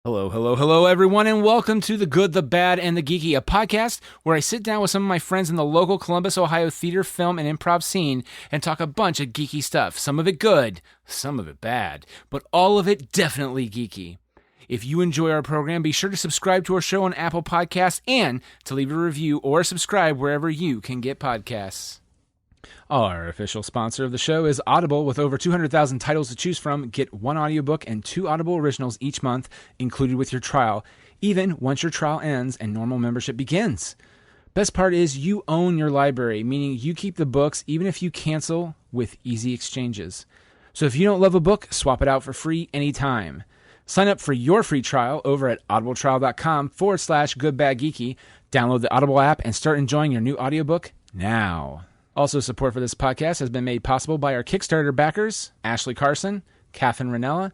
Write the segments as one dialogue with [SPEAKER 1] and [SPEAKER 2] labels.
[SPEAKER 1] Hello, hello, hello, everyone, and welcome to The Good, the Bad, and the Geeky, a podcast where I sit down with some of my friends in the local Columbus, Ohio theater, film, and improv scene and talk a bunch of geeky stuff. Some of it good, some of it bad, but all of it definitely geeky. If you enjoy our program, be sure to subscribe to our show on Apple Podcasts and to leave a review or subscribe wherever you can get podcasts. Our official sponsor of the show is Audible. With over 200,000 titles to choose from, get one audiobook and 2 Audible originals each month included with your trial, even once your trial ends and normal membership begins. Best part is you own your library, meaning you keep the books even if you cancel with easy exchanges. So if you don't love a book, swap it out for free anytime. Sign up for your free trial over at audibletrial.com/goodbadgeeky. Download the Audible app and start enjoying your new audiobook now. Also, support for this podcast has been made possible by our Kickstarter backers, Ashley Carson, Catherine Ranella,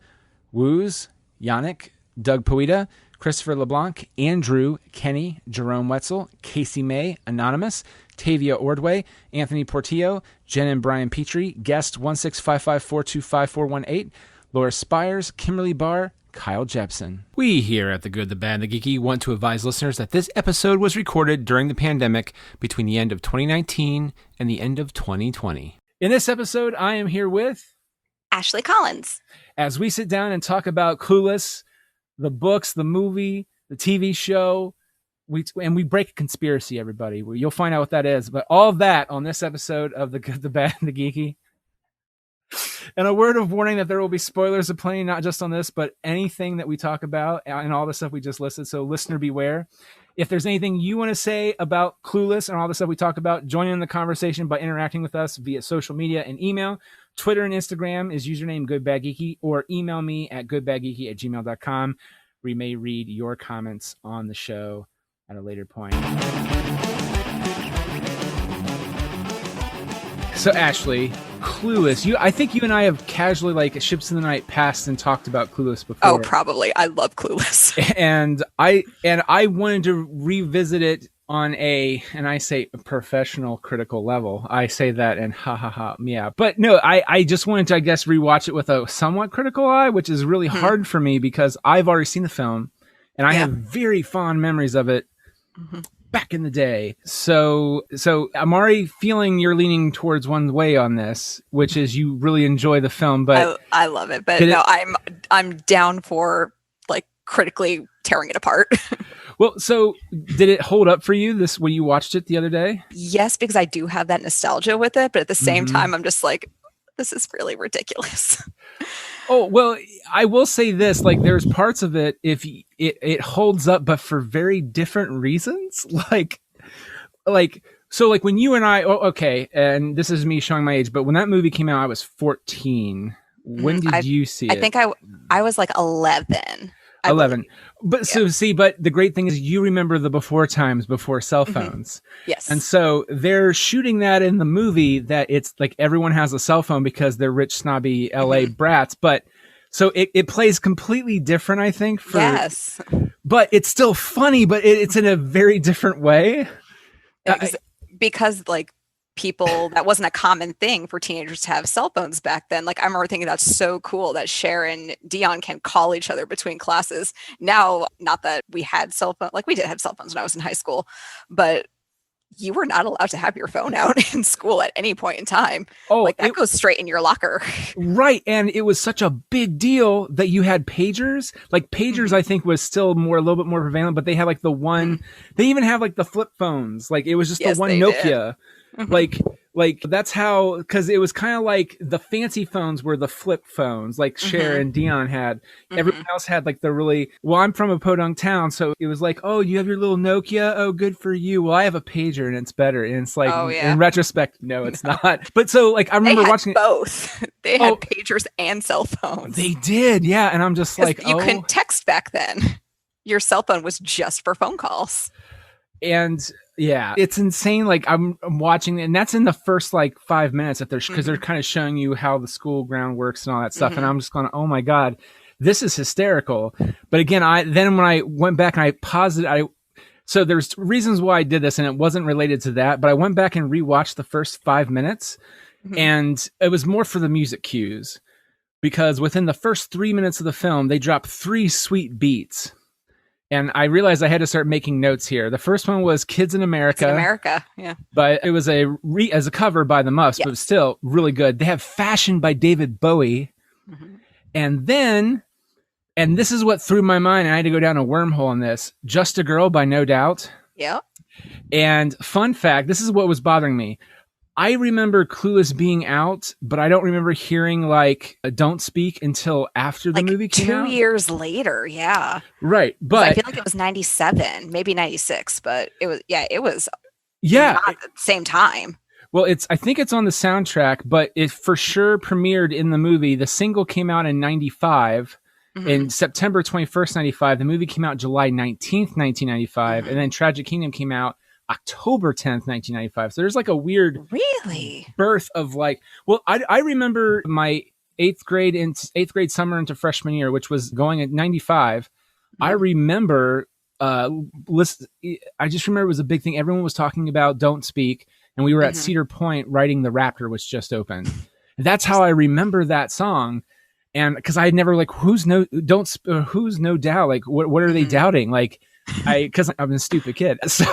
[SPEAKER 1] Wooz, Yannick, Doug Poeta, Christopher LeBlanc, Andrew, Kenny, Jerome Wetzel, Casey May, Anonymous, Tavia Ordway, Anthony Portillo, Jen and Brian Petrie, guest 16554255418, Laura Spires, Kimberly Barr, Kyle Jepson. We here at The Good, the Bad, and the Geeky want to advise listeners that this episode was recorded during the pandemic between the end of 2019 and the end of 2020. In this episode, I am here with
[SPEAKER 2] Ashley Collins.
[SPEAKER 1] As we sit down and talk about Clueless, the books, the movie, the TV show, we break a conspiracy, everybody. You'll find out what that is. But all of that on this episode of The Good, the Bad, and the Geeky. And a word of warning that there will be spoilers aplenty, not just on this, but anything that we talk about and all the stuff we just listed. So listener beware. If there's anything you want to say about Clueless and all the stuff we talk about, join in the conversation by interacting with us via social media and email. Twitter and Instagram is username goodbadgeeky, or email me at goodbadgeeky@gmail.com. We may read your comments on the show at a later point. So Ashley, Clueless. I think you and I have casually, ships in the night, passed and talked about Clueless before.
[SPEAKER 2] Oh, probably. I love Clueless.
[SPEAKER 1] And I wanted to revisit it on and I say a professional critical level. I say that and yeah. But no, I just wanted to, I guess, rewatch it with a somewhat critical eye, which is really hard for me because I've already seen the film and I have very fond memories of it. Back in the day. So I'm already feeling you're leaning towards one way on this, which is you really enjoy the film, but
[SPEAKER 2] I love it. But no, I'm down for critically tearing it apart.
[SPEAKER 1] Well, so did it hold up for you when you watched it the other day?
[SPEAKER 2] Yes, because I do have that nostalgia with it, but at the same time I'm just like, this is really ridiculous.
[SPEAKER 1] Oh, well, I will say this, there's parts of it, if it holds up, but for very different reasons. So when you and I, okay, and this is me showing my age, but when that movie came out, I was 14. When did you see it?
[SPEAKER 2] I think I was 11.
[SPEAKER 1] 11. But so but the great thing is you remember the before times before cell phones.
[SPEAKER 2] Yes.
[SPEAKER 1] And so they're shooting that in the movie that it's everyone has a cell phone because they're rich, snobby LA brats. But so it plays completely different, I think. Yes. But it's still funny, but it's in a very different way.
[SPEAKER 2] Because people, that wasn't a common thing for teenagers to have cell phones back then. I remember thinking that's so cool that Cher and Dion can call each other between classes. Now, not that we had cell phones, we did have cell phones when I was in high school, but you were not allowed to have your phone out in school at any point in time. Oh, that goes straight in your locker. Right.
[SPEAKER 1] And it was such a big deal that you had pagers. Pagers, I think, was still a little bit more prevalent, but they had the one, they even have the flip phones. It was just the one Nokia. Did. That's how, because it was kind of the fancy phones were the flip phones, Cher and Dion had. Everyone else had the really, I'm from a podunk town, so it was oh, you have your little Nokia? Oh, good for you. Well, I have a pager and it's better. And it's in retrospect, no, it's not. But so I remember watching
[SPEAKER 2] both. They had pagers and cell phones.
[SPEAKER 1] They did, yeah. And I'm just
[SPEAKER 2] you couldn't text back then. Your cell phone was just for phone calls.
[SPEAKER 1] And yeah, it's insane. I'm watching, and that's in the first 5 minutes that because they're kind of showing you how the school ground works and all that stuff. And I'm just going, oh my God, this is hysterical. But again, when I went back and I paused it, so there's reasons why I did this, and it wasn't related to that, but I went back and rewatched the first 5 minutes, and it was more for the music cues. because within the first 3 minutes of the film, they drop 3 sweet beats. And I realized I had to start making notes here. The first one was Kids in America.
[SPEAKER 2] Kids in America, yeah.
[SPEAKER 1] But it was as a cover by the Muffs, but still really good. They have Fashion by David Bowie. Mm-hmm. And then, and this is what threw my mind, and I had to go down a wormhole on this, Just a Girl by No Doubt.
[SPEAKER 2] Yeah.
[SPEAKER 1] And fun fact, this is what was bothering me. I remember Clueless being out, but I don't remember hearing like Don't Speak until after the movie came out.
[SPEAKER 2] 2 years later, yeah.
[SPEAKER 1] Right, but
[SPEAKER 2] I feel like it was 97, maybe 96, but it was not at the same time.
[SPEAKER 1] Well, I think it's on the soundtrack, but it for sure premiered in the movie. The single came out in 95. Mm-hmm. In September 21st, 95. The movie came out July 19th, 1995, and then Tragic Kingdom came out October 10th, 1995. So there's like a weird birth of like, well, I remember my eighth grade summer into freshman year, which was going at 95. Mm-hmm. I remember, I just remember it was a big thing. Everyone was talking about Don't Speak, and we were at Cedar Point writing The Raptor, which just opened. That's how I remember that song. And because I had never like, who's No Doubt? Like, what are they doubting? Like, because I'm a stupid kid. So,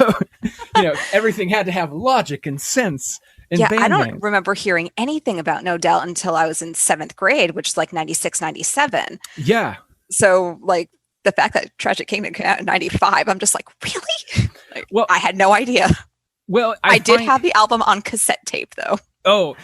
[SPEAKER 1] everything had to have logic and sense.
[SPEAKER 2] I don't remember hearing anything about No Doubt until I was in 7th grade, which is like 96, 97.
[SPEAKER 1] Yeah.
[SPEAKER 2] So like the fact that Tragic Kingdom came out in 95, I'm just like, really? Well, I had no idea. Well, I did have the album on cassette tape though. Oh,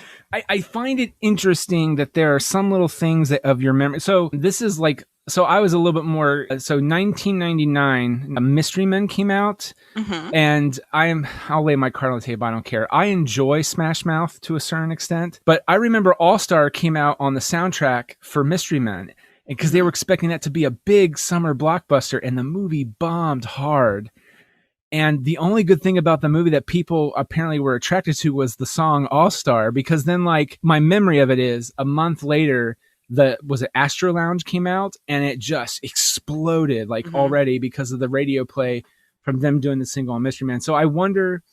[SPEAKER 1] I find it interesting that there are some little things of your memory. So this is like, so I was a little bit more, so 1999, Mystery Men came out, and I'll lay my card on the table, I don't care. I enjoy Smash Mouth to a certain extent, but I remember All Star came out on the soundtrack for Mystery Men, because they were expecting that to be a big summer blockbuster, and the movie bombed hard. And the only good thing about the movie that people apparently were attracted to was the song All Star, because then like my memory of it is a month later, Astro Lounge came out and it just exploded like already because of the radio play from them doing the single on Mystery Man. So I wonder,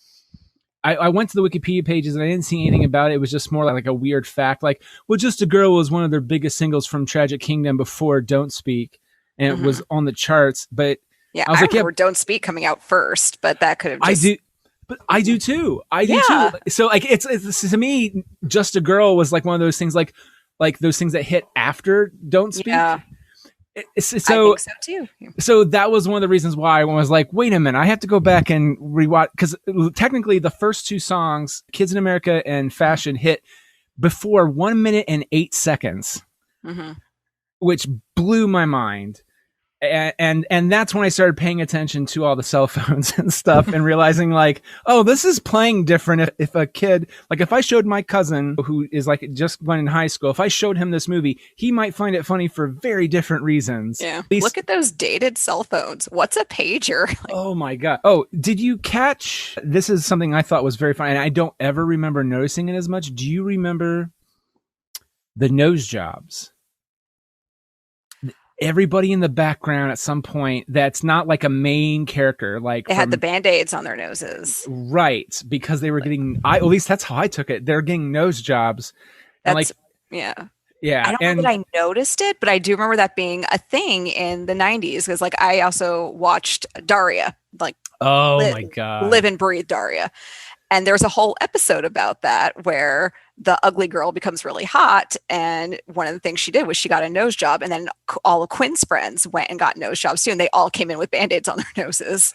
[SPEAKER 1] I went to the Wikipedia pages and I didn't see anything about it. It was just more like a weird fact. Like, well, Just a Girl was one of their biggest singles from Tragic Kingdom before Don't Speak. And it was on the charts, but
[SPEAKER 2] yeah, I remember Don't Speak coming out first, but that could have just...
[SPEAKER 1] I do too. So like, it's to me, Just a Girl was like one of those things like those things that hit after Don't Speak. Yeah.
[SPEAKER 2] I think so too.
[SPEAKER 1] So that was one of the reasons why I was like, wait a minute, I have to go back and rewatch, because technically the first 2 songs, Kids in America and Fashion, hit before 1 minute and 8 seconds, which blew my mind. And that's when I started paying attention to all the cell phones and stuff and realizing like, oh, this is playing different. If a kid, like if I showed my cousin who is like just went in high school, if I showed him this movie, he might find it funny for very different reasons.
[SPEAKER 2] Yeah. Look at those dated cell phones. What's a pager?
[SPEAKER 1] Oh my God. Oh, did you catch, this is something I thought was very funny and I don't ever remember noticing it as much. Do you remember the nose jobs? Everybody in the background at some point that's not like a main character, like
[SPEAKER 2] they had the Band-Aids on their noses,
[SPEAKER 1] right? Because they were getting, at least that's how I took it. They're getting nose jobs.
[SPEAKER 2] Yeah. I don't know that I noticed it, but I do remember that being a thing in the 90s because, like, I also watched Daria, like,
[SPEAKER 1] my God,
[SPEAKER 2] live and breathe Daria. And there's a whole episode about that where the ugly girl becomes really hot. And one of the things she did was she got a nose job. And then all of Quinn's friends went and got nose jobs too. And they all came in with Band-Aids on their noses.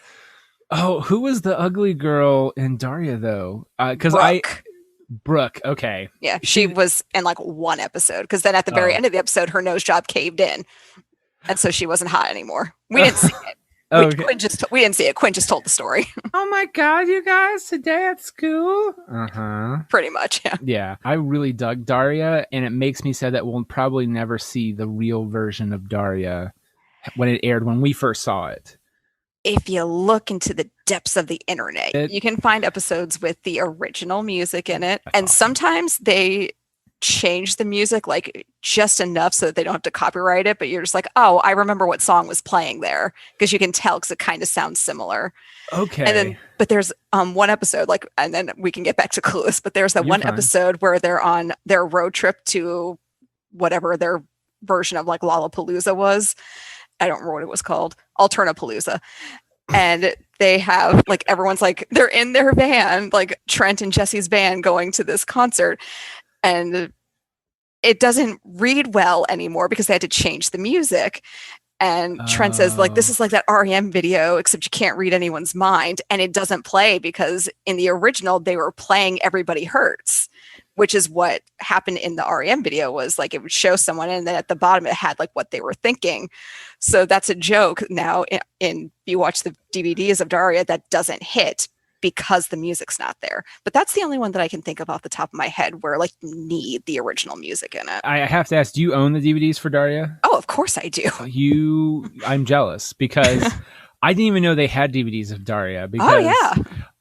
[SPEAKER 1] Oh, who was the ugly girl in Daria, though? Because Brooke. Okay.
[SPEAKER 2] Yeah, she was in like one episode. Because then at the very end of the episode, her nose job caved in. And so she wasn't hot anymore. We didn't see it.
[SPEAKER 1] Okay.
[SPEAKER 2] We didn't see it. Quinn just told the story.
[SPEAKER 1] Oh my God, you guys, today at school?
[SPEAKER 2] Pretty much, yeah.
[SPEAKER 1] Yeah, I really dug Daria, and it makes me sad that we'll probably never see the real version of Daria when it aired, when we first saw it.
[SPEAKER 2] If you look into the depths of the internet, you can find episodes with the original music in it. And sometimes they change the music like just enough so that they don't have to copyright it, but you're just like, oh, I remember what song was playing there, because you can tell because it kind of sounds similar.
[SPEAKER 1] Okay.
[SPEAKER 2] And then, but there's one episode, like, and then we can get back to Clueless, but there's that one episode where they're on their road trip to whatever their version of like Lollapalooza was. I don't remember what it was called. Alternapalooza. And they have like, everyone's like, they're in their van, like Trent and Jesse's van going to this concert. And it doesn't read well anymore because they had to change the music. And Trent says, like, this is like that REM video, except you can't read anyone's mind. And it doesn't play because in the original, they were playing Everybody Hurts, which is what happened in the REM video, was like it would show someone and then at the bottom it had like what they were thinking. So that's a joke now in you watch the DVDs of Daria that doesn't hit because the music's not there. But that's the only one that I can think of off the top of my head where like you need the original music in it.
[SPEAKER 1] I have to ask, do you own the DVDs for Daria?
[SPEAKER 2] Oh, of course I do.
[SPEAKER 1] I'm jealous because I didn't even know they had DVDs of Daria because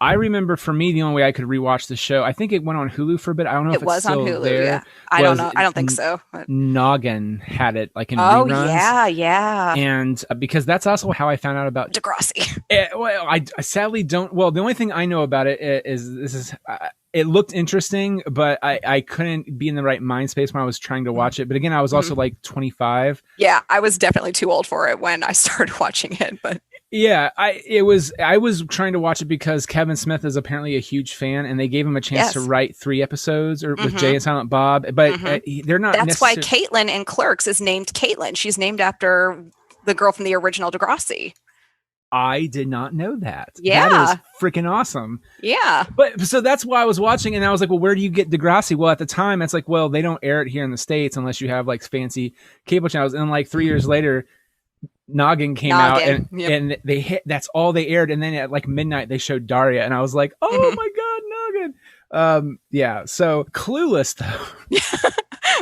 [SPEAKER 1] I remember for me, the only way I could rewatch the show, I think it went on Hulu for a bit. I don't know if it's still on Hulu, there.
[SPEAKER 2] Yeah. I don't know. I don't think so. But...
[SPEAKER 1] Noggin had it like in reruns.
[SPEAKER 2] Yeah.
[SPEAKER 1] And because that's also how I found out about
[SPEAKER 2] Degrassi.
[SPEAKER 1] Well, I sadly don't. Well, the only thing I know about it is this is... it looked interesting, but I couldn't be in the right mind space when I was trying to watch it. But again, I was also like 25.
[SPEAKER 2] Yeah, I was definitely too old for it when I started watching it. But
[SPEAKER 1] yeah, I was trying to watch it because Kevin Smith is apparently a huge fan, and they gave him a chance to write 3 episodes with Jay and Silent Bob. But they're not.
[SPEAKER 2] That's why Caitlin in Clerks is named Caitlin. She's named after the girl from the original Degrassi.
[SPEAKER 1] I did not know that.
[SPEAKER 2] Yeah.
[SPEAKER 1] That is freaking awesome.
[SPEAKER 2] Yeah.
[SPEAKER 1] But so that's why I was watching, and I was like, well, where do you get Degrassi? Well, at the time, it's like, well, they don't air it here in the States unless you have like fancy cable channels. And like 3 years later, Noggin came out and they hit, that's all they aired. And then at like midnight, they showed Daria, and I was like, oh my God, Noggin. Yeah. So Clueless though.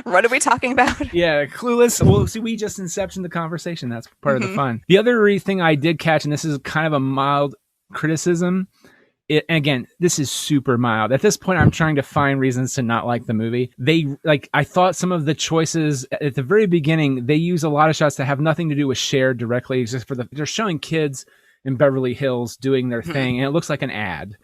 [SPEAKER 2] What are we talking about?
[SPEAKER 1] Yeah, Clueless. Well, see, we just inceptioned the conversation. That's part of the fun. The other thing I did catch, and this is kind of a mild criticism. And again, this is super mild. At this point, I'm trying to find reasons to not like the movie. I thought some of the choices at the very beginning, they use a lot of shots that have nothing to do with Cher directly. It's just they're showing kids in Beverly Hills doing their thing, and it looks like an ad.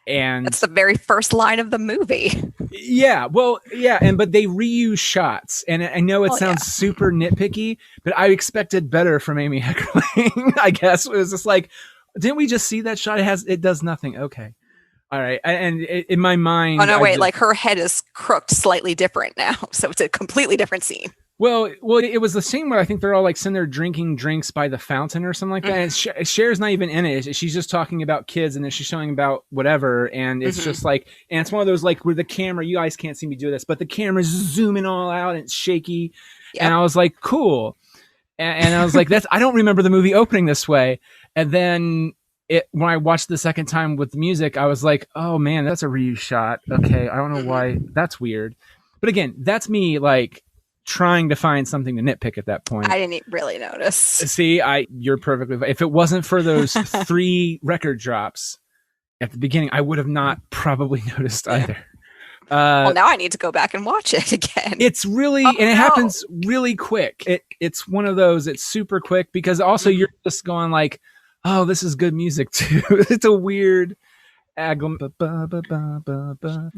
[SPEAKER 1] And
[SPEAKER 2] that's the very first line of the movie.
[SPEAKER 1] Yeah, well, yeah, but they reuse shots, and I know it sounds super nitpicky, but I expected better from Amy Heckerling. I guess it was just like, didn't we just see that shot? It does nothing. Okay, all right, and in my mind,
[SPEAKER 2] oh no, wait, like her head is crooked slightly different now, so it's a completely different scene.
[SPEAKER 1] Well, it was the scene where I think they're all like sitting there drinking drinks by the fountain or something like that. And Cher's not even in it. She's just talking about kids, and then she's showing about whatever. And it's just like, and it's one of those like where the camera, you guys can't see me do this, but the camera's zooming all out and it's shaky. Yep. And I was like, cool. And I was like, I don't remember the movie opening this way. And then when I watched the second time with the music, I was like, oh man, that's a reuse shot. Okay. I don't know why. That's weird. But again, that's me like trying to find something to nitpick at that point.
[SPEAKER 2] I didn't really notice.
[SPEAKER 1] See, you're perfectly. If it wasn't for those 3 record drops at the beginning, I would have not probably noticed either.
[SPEAKER 2] Well, now I need to go back and watch it again.
[SPEAKER 1] It's really, it happens really quick. It's one of those. It's super quick because also you're just going like, oh, this is good music too. It's a weird.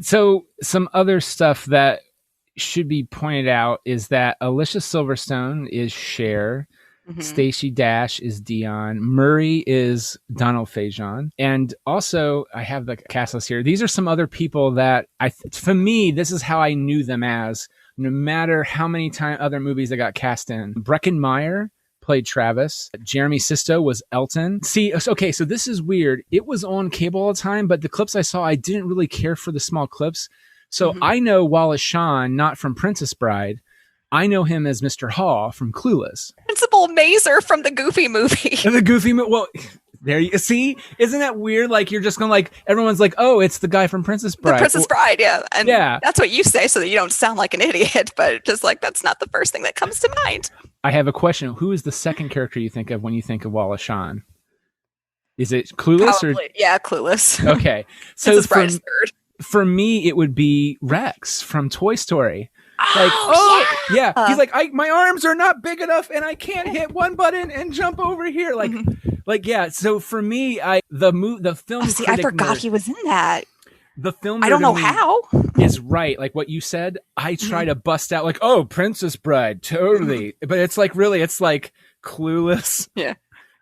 [SPEAKER 1] So some other stuff that should be pointed out is that Alicia Silverstone is Cher, Stacey Dash is Dion, Murray is Donald Faison, and also I have the cast list here. These are some other people that for me, this is how I knew them as, no matter how many other movies they got cast in. Breckin Meyer played Travis. Jeremy Sisto was Elton. See, okay, so this is weird. It was on cable all the time, but the clips I saw, I didn't really care for the small clips. So I know Wallace Shawn, not from Princess Bride. I know him as Mr. Hall from Clueless.
[SPEAKER 2] Principal Mazer from the Goofy movie.
[SPEAKER 1] The Goofy movie. Well, there you see. Isn't that weird? Like you're just going to like, everyone's like, oh, it's the guy from Princess Bride.
[SPEAKER 2] The Princess Bride, yeah. And that's what you say so that you don't sound like an idiot. But just like, that's not the first thing that comes to mind.
[SPEAKER 1] I have a question. Who is the second character you think of when you think of Wallace Shawn? Is it Clueless?
[SPEAKER 2] Probably. Yeah, Clueless.
[SPEAKER 1] Okay. So
[SPEAKER 2] Princess Bride is third.
[SPEAKER 1] For me, it would be Rex from Toy Story. Like, yeah. He's like, my arms are not big enough, and I can't hit one button and jump over here. Like, yeah. So for me, the film.
[SPEAKER 2] See, I forgot he was in that.
[SPEAKER 1] The film
[SPEAKER 2] I don't know
[SPEAKER 1] nerd in me
[SPEAKER 2] how.
[SPEAKER 1] is right. Like what you said, I try to bust out like, oh, Princess Bride, totally. But it's like really, it's like Clueless,
[SPEAKER 2] Yeah.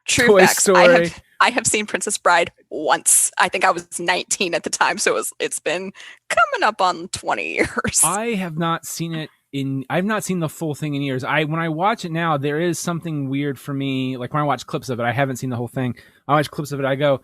[SPEAKER 2] True
[SPEAKER 1] Toy
[SPEAKER 2] facts.
[SPEAKER 1] Story.
[SPEAKER 2] I have seen Princess Bride once. I think I was 19 at the time, so it's been coming up on 20 years.
[SPEAKER 1] I have not seen it I've not seen the full thing in years. When I watch it now, there is something weird for me. Like when I watch clips of it, I haven't seen the whole thing. I watch clips of it, I go,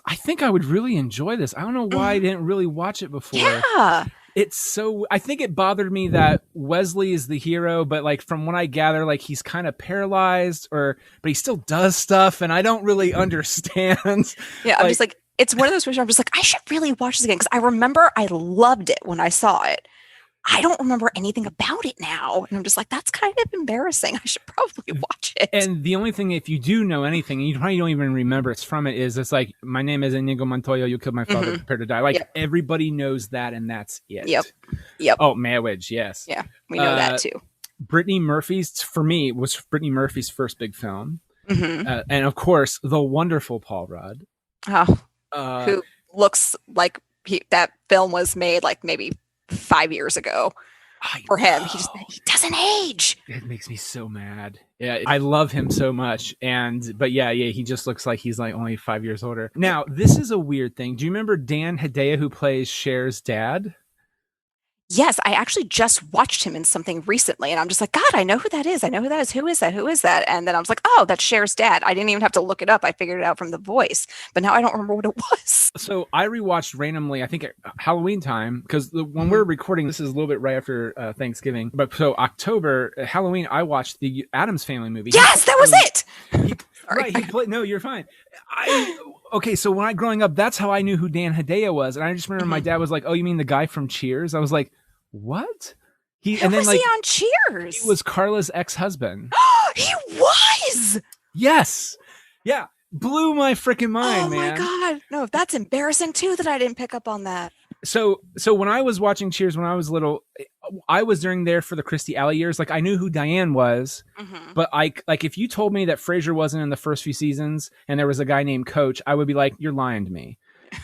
[SPEAKER 1] I think I would really enjoy this. I don't know why I didn't really watch it before.
[SPEAKER 2] Yeah.
[SPEAKER 1] I think it bothered me that Wesley is the hero, but like from what I gather, like he's kind of paralyzed but he still does stuff. And I don't really understand.
[SPEAKER 2] Yeah. I'm just like, it's one of those where I'm just like, I should really watch this again. Cause I remember I loved it when I saw it. I don't remember anything about it now. And I'm just like, that's kind of embarrassing. I should probably watch it.
[SPEAKER 1] And the only thing, if you do know anything, you probably don't even remember it's from it, is it's like, my name is Inigo Montoya, you killed my father, prepare to die. Like everybody knows that, and that's it.
[SPEAKER 2] Yep.
[SPEAKER 1] Oh, Marriage, yes.
[SPEAKER 2] Yeah, we know that too.
[SPEAKER 1] Brittany Murphy's, for me, was Brittany Murphy's first big film. And of course, the wonderful Paul Rudd.
[SPEAKER 2] Who looks like that film was made like maybe 5 years ago for him. He doesn't age.
[SPEAKER 1] It makes me so mad. Yeah, I love him so much. But he just looks like he's like only 5 years older. Now, this is a weird thing. Do you remember Dan Hedaya, who plays Cher's dad?
[SPEAKER 2] Yes, I actually just watched him in something recently, and I'm just like, God, I know who that is. I know who that is. Who is that? Who is that? And then I was like, oh, that's Cher's dad. I didn't even have to look it up. I figured it out from the voice, but now I don't remember what it was.
[SPEAKER 1] So I rewatched randomly, I think at Halloween time, because when we're recording, this is a little bit right after Thanksgiving. But so October, Halloween, I watched the Addams Family movie.
[SPEAKER 2] Yes, that was it.
[SPEAKER 1] Right, no, you're fine. Okay, so when growing up, that's how I knew who Dan Hedaya was, and I just remember my dad was like, "Oh, you mean the guy from Cheers?" I was like, "What?"
[SPEAKER 2] Who was he on Cheers?
[SPEAKER 1] He was Carla's ex-husband.
[SPEAKER 2] He was.
[SPEAKER 1] Yes, yeah, blew my freaking mind, man.
[SPEAKER 2] Oh my God, no, that's embarrassing too that I didn't pick up on that.
[SPEAKER 1] So when I was watching Cheers when I was little, I was during there for the Christy Alley years. Like I knew who Diane was, but if you told me that Frasier wasn't in the first few seasons and there was a guy named Coach, I would be like, you're lying to me.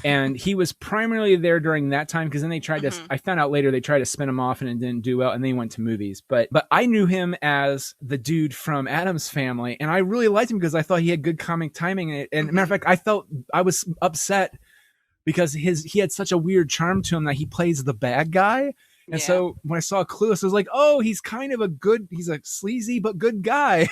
[SPEAKER 1] And he was primarily there during that time because then they tried to. I found out later they tried to spin him off and it didn't do well, and then he went to movies. But I knew him as the dude from Addams Family, and I really liked him because I thought he had good comic timing. And matter of fact, I was upset because he had such a weird charm to him that he plays the bad guy. And so when I saw Clueless, I was like, oh, he's kind of he's a sleazy but good guy.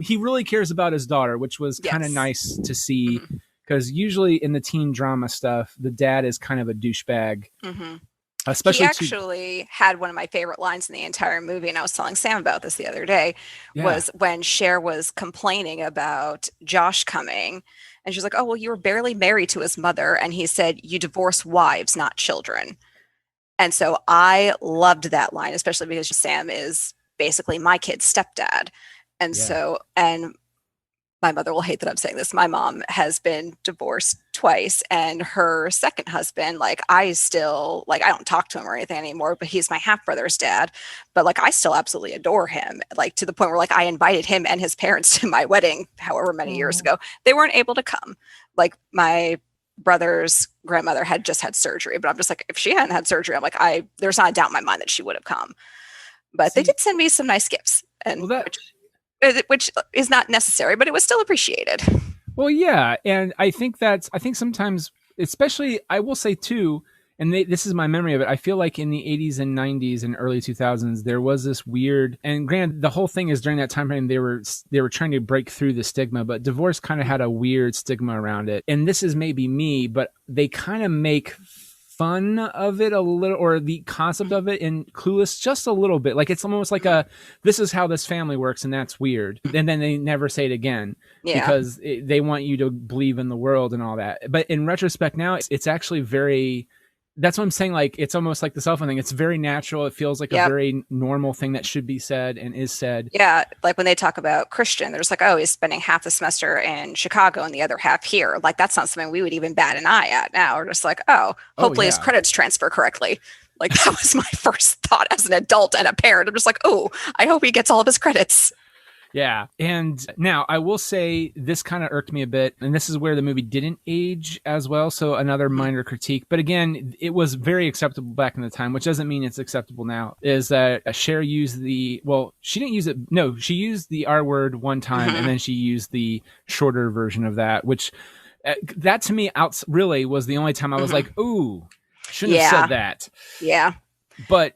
[SPEAKER 1] He really cares about his daughter, which was kind of nice to see. Because usually in the teen drama stuff, the dad is kind of a douchebag. Especially
[SPEAKER 2] he actually had one of my favorite lines in the entire movie, and I was telling Sam about this the other day, was when Cher was complaining about Josh coming, and she's like, oh, well, you were barely married to his mother, and he said, you divorce wives, not children. And so I loved that line, especially because Sam is basically my kid's stepdad. And and my mother will hate that I'm saying this. My mom has been divorced twice, and her second husband, I don't talk to him or anything anymore, but he's my half brother's dad. But I still absolutely adore him, to the point where I invited him and his parents to my wedding, however many years ago. They weren't able to come. My brother's grandmother had just had surgery, but I'm just like, if she hadn't had surgery, I'm like, there's not a doubt in my mind that she would have come. But they did send me some nice gifts, and which is not necessary, but it was still appreciated.
[SPEAKER 1] Well, yeah. And I think sometimes, especially, I will say too, and this is my memory of it, I feel like in the 80s and 90s and early 2000s, there was this weird, and granted, the whole thing is during that time frame, they were trying to break through the stigma, but divorce kind of had a weird stigma around it. And this is maybe me, but they kind of make fun of it a little, or the concept of it in Clueless just a little bit. It's almost like this is how this family works, and that's weird. And then they never say it again because they want you to believe in the world and all that. But in retrospect now, it's actually very, that's what I'm saying. It's almost like the cell phone thing. It's very natural. It feels like a very normal thing that should be said and is said. Yeah.
[SPEAKER 2] When they talk about Christian, they're just like, oh, he's spending half the semester in Chicago and the other half here. That's not something we would even bat an eye at now. We're just like, oh, hopefully his credits transfer correctly. That was my first thought as an adult and a parent. I'm just like, oh, I hope he gets all of his credits.
[SPEAKER 1] Yeah. And now I will say this kind of irked me a bit, and this is where the movie didn't age as well. So another minor critique, but again, it was very acceptable back in the time, which doesn't mean it's acceptable now. Is that Cher used she didn't use it. No, she used the R word one time, and then she used the shorter version of that, which that to me really was the only time I was like, ooh, shouldn't have said that.
[SPEAKER 2] Yeah.
[SPEAKER 1] But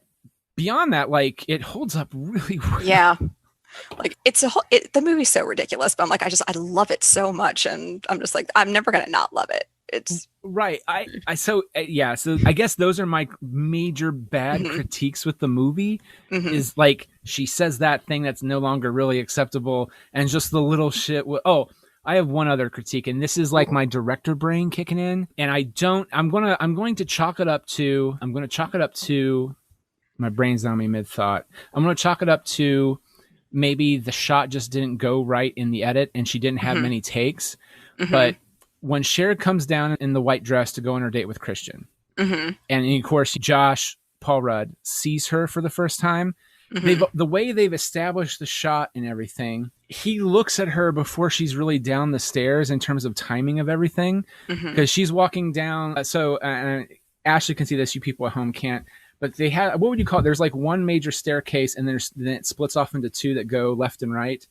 [SPEAKER 1] beyond that, like, it holds up really well.
[SPEAKER 2] Yeah. Like the movie's so ridiculous, but I'm like, I love it so much, and I'm just like, I'm never gonna not love it. It's
[SPEAKER 1] right. So I guess those are my major bad critiques with the movie. Is like she says that thing that's no longer really acceptable, and just the little shit. I have one other critique, and this is like my director brain kicking in, and I'm going to chalk it up to my brain's on me mid thought. I'm going to chalk it up to maybe the shot just didn't go right in the edit, and she didn't have many takes. But when Cher comes down in the white dress to go on her date with Christian, and of course Paul Rudd sees her for the first time, the way they've established the shot and everything, he looks at her before she's really down the stairs in terms of timing of everything, because she's walking down. Ashley can see this, you people at home can't. But they had, what would you call it? There's like one major staircase, and then it splits off into two that go left and right.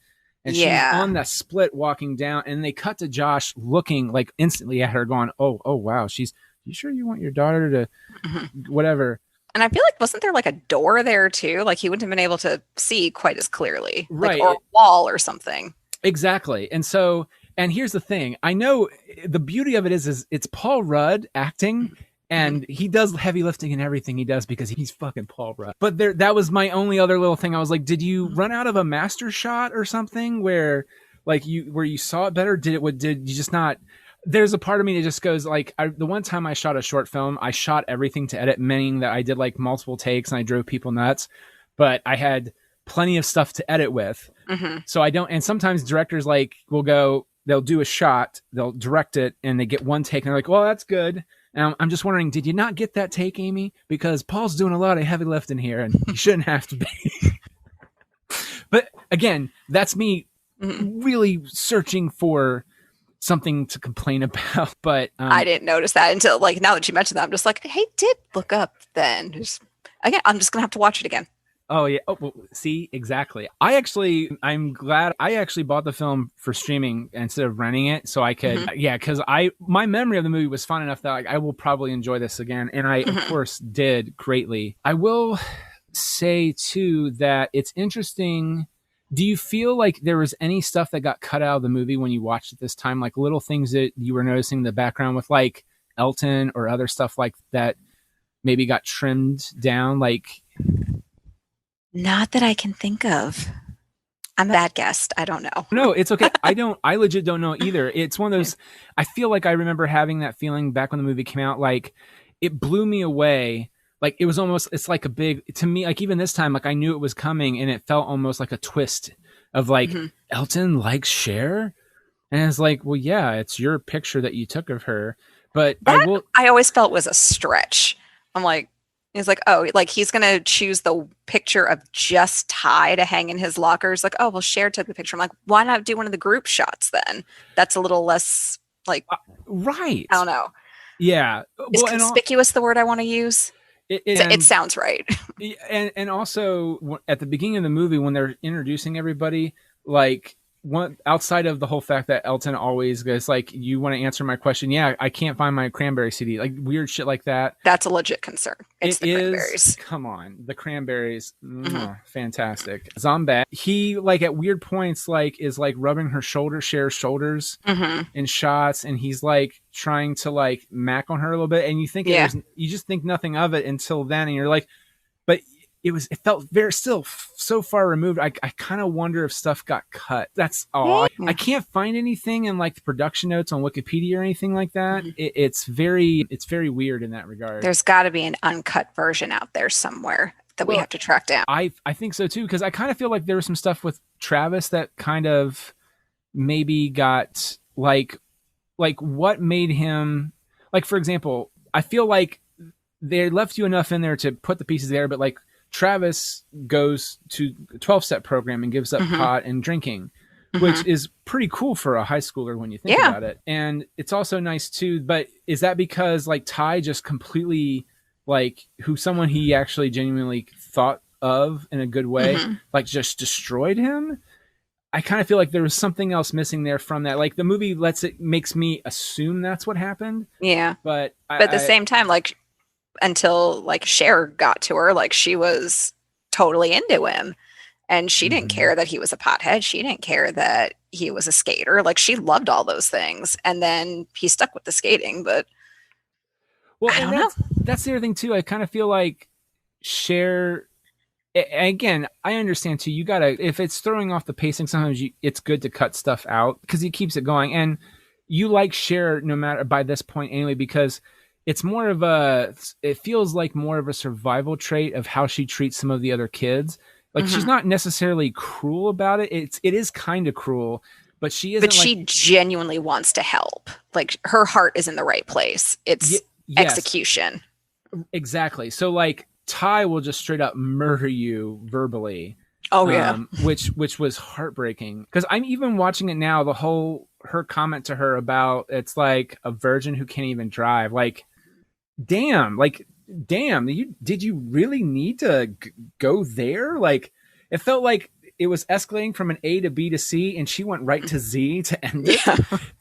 [SPEAKER 1] And she's on that split walking down, and they cut to Josh looking like instantly at her going, oh, wow, you sure you want your daughter to whatever?
[SPEAKER 2] And I feel like, wasn't there like a door there too? Like he wouldn't have been able to see quite as clearly,
[SPEAKER 1] right?
[SPEAKER 2] Like, or a wall or something.
[SPEAKER 1] Exactly. And here's the thing. I know the beauty of it is it's Paul Rudd acting. And he does heavy lifting in everything he does because he's fucking Paul Rudd. But that was my only other little thing. I was like, did you run out of a master shot or something where you saw it better? Did you just not? There's a part of me that just goes like, the one time I shot a short film, I shot everything to edit, meaning that I did like multiple takes and I drove people nuts, but I had plenty of stuff to edit with. So I don't, and sometimes directors they'll do a shot, they'll direct it, and they get one take and they're like, well, that's good. And I'm just wondering, did you not get that take, Amy? Because Paul's doing a lot of heavy lifting here, and he shouldn't have to be. But again, that's me really searching for something to complain about. But
[SPEAKER 2] I didn't notice that until like now that you mentioned that. I'm just like, hey, did look up then. Again, I'm just gonna have to watch it again.
[SPEAKER 1] Oh yeah. Oh, well, see, exactly. I'm glad I actually bought the film for streaming instead of renting it, so I could, because my memory of the movie was fun enough that I will probably enjoy this again, and I of course did greatly. I will say too that it's interesting. Do you feel like there was any stuff that got cut out of the movie when you watched it this time, like little things that you were noticing in the background with like Elton or other stuff like that, maybe got trimmed down, like?
[SPEAKER 2] Not that I can think of. I'm a bad guest. I don't know.
[SPEAKER 1] No, it's okay. I legit don't know either. It's one of those, I feel like I remember having that feeling back when the movie came out, like it blew me away. Like it was almost, it's like a big, to me, like even this time, like I knew it was coming and it felt almost like a twist of like, Elton likes Cher? And it's like, well, yeah, it's your picture that you took of her. But
[SPEAKER 2] I always felt was a stretch. I'm like, he's like, oh, like he's going to choose the picture of just Ty to hang in his lockers. Like, oh, well, Cher took the picture. I'm like, why not do one of the group shots then? That's a little less like,
[SPEAKER 1] right.
[SPEAKER 2] I don't know.
[SPEAKER 1] Yeah.
[SPEAKER 2] Is conspicuous the word I want to use? It sounds right.
[SPEAKER 1] And also at the beginning of the movie, when they're introducing everybody, like outside of the whole fact that Elton always goes like, you want to answer my question? Yeah, I can't find my Cranberry CD, like weird shit like that.
[SPEAKER 2] That's a legit concern. It's the Cranberries.
[SPEAKER 1] Come on, the Cranberries, fantastic. Zombie, he like at weird points like is like rubbing her Cher's shoulders in shots, and he's like trying to like mac on her a little bit, and you think you just think nothing of it until then, and you're like, but it felt still so far removed. I kind of wonder if stuff got cut. That's all. I can't find anything in like the production notes on Wikipedia or anything like that. It's very weird in that regard.
[SPEAKER 2] There's got to be an uncut version out there somewhere that we have to track down.
[SPEAKER 1] I think so too, because I kind of feel like there was some stuff with Travis that kind of maybe got like what made him, like, for example, I feel like they left you enough in there to put the pieces there, but like Travis goes to a 12-step program and gives up pot and drinking, which is pretty cool for a high schooler when you think about it. And it's also nice too, but is that because like Ty just completely like someone he actually genuinely thought of in a good way, like just destroyed him? I kind of feel like there was something else missing there from that. Like the movie makes me assume that's what happened.
[SPEAKER 2] Yeah.
[SPEAKER 1] But
[SPEAKER 2] at the same time, like until like Cher got to her, like she was totally into him. And she didn't care that he was a pothead. She didn't care that he was a skater. Like she loved all those things. And then he stuck with the skating, but I don't know.
[SPEAKER 1] That's the other thing too. I kind of feel like Cher, again, I understand too. You gotta, if it's throwing off the pacing, sometimes it's good to cut stuff out because he keeps it going. And you like Cher no matter by this point anyway, because it's more of it feels like more of a survival trait of how she treats some of the other kids. Like she's not necessarily cruel about it. It is kind of cruel, but she isn't. But
[SPEAKER 2] she genuinely wants to help. Like her heart is in the right place. It's execution.
[SPEAKER 1] Exactly. So like Ty will just straight up murder you verbally.
[SPEAKER 2] Oh yeah.
[SPEAKER 1] Which was heartbreaking because I'm even watching it now. Her comment to her about it's like a virgin who can't even drive. Like, damn. Did you really need to go there? Like, it felt like it was escalating from an A to B to C, and she went right to Z to end it.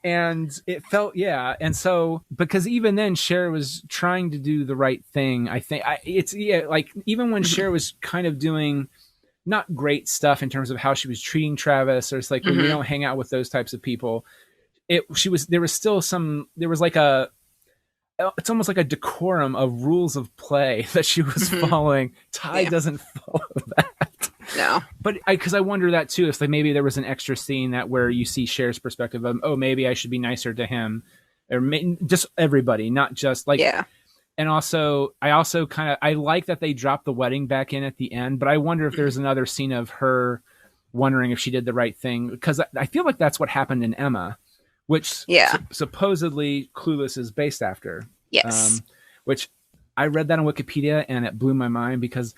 [SPEAKER 1] And it felt, and so because even then Cher was trying to do the right thing. I think like even when Cher was kind of doing not great stuff in terms of how she was treating Travis, or it's like, well, we don't hang out with those types of people. There was like it's almost like a decorum of rules of play that she was following. Ty doesn't follow that.
[SPEAKER 2] No.
[SPEAKER 1] But because I wonder that too, if like maybe there was an extra scene where you see Cher's perspective of, oh, maybe I should be nicer to him, or just everybody, not just like, And also, I like that they dropped the wedding back in at the end, but I wonder if there's another scene of her wondering if she did the right thing, because I feel like that's what happened in Emma, which supposedly Clueless is based after.
[SPEAKER 2] Yes.
[SPEAKER 1] Which I read that on Wikipedia and it blew my mind because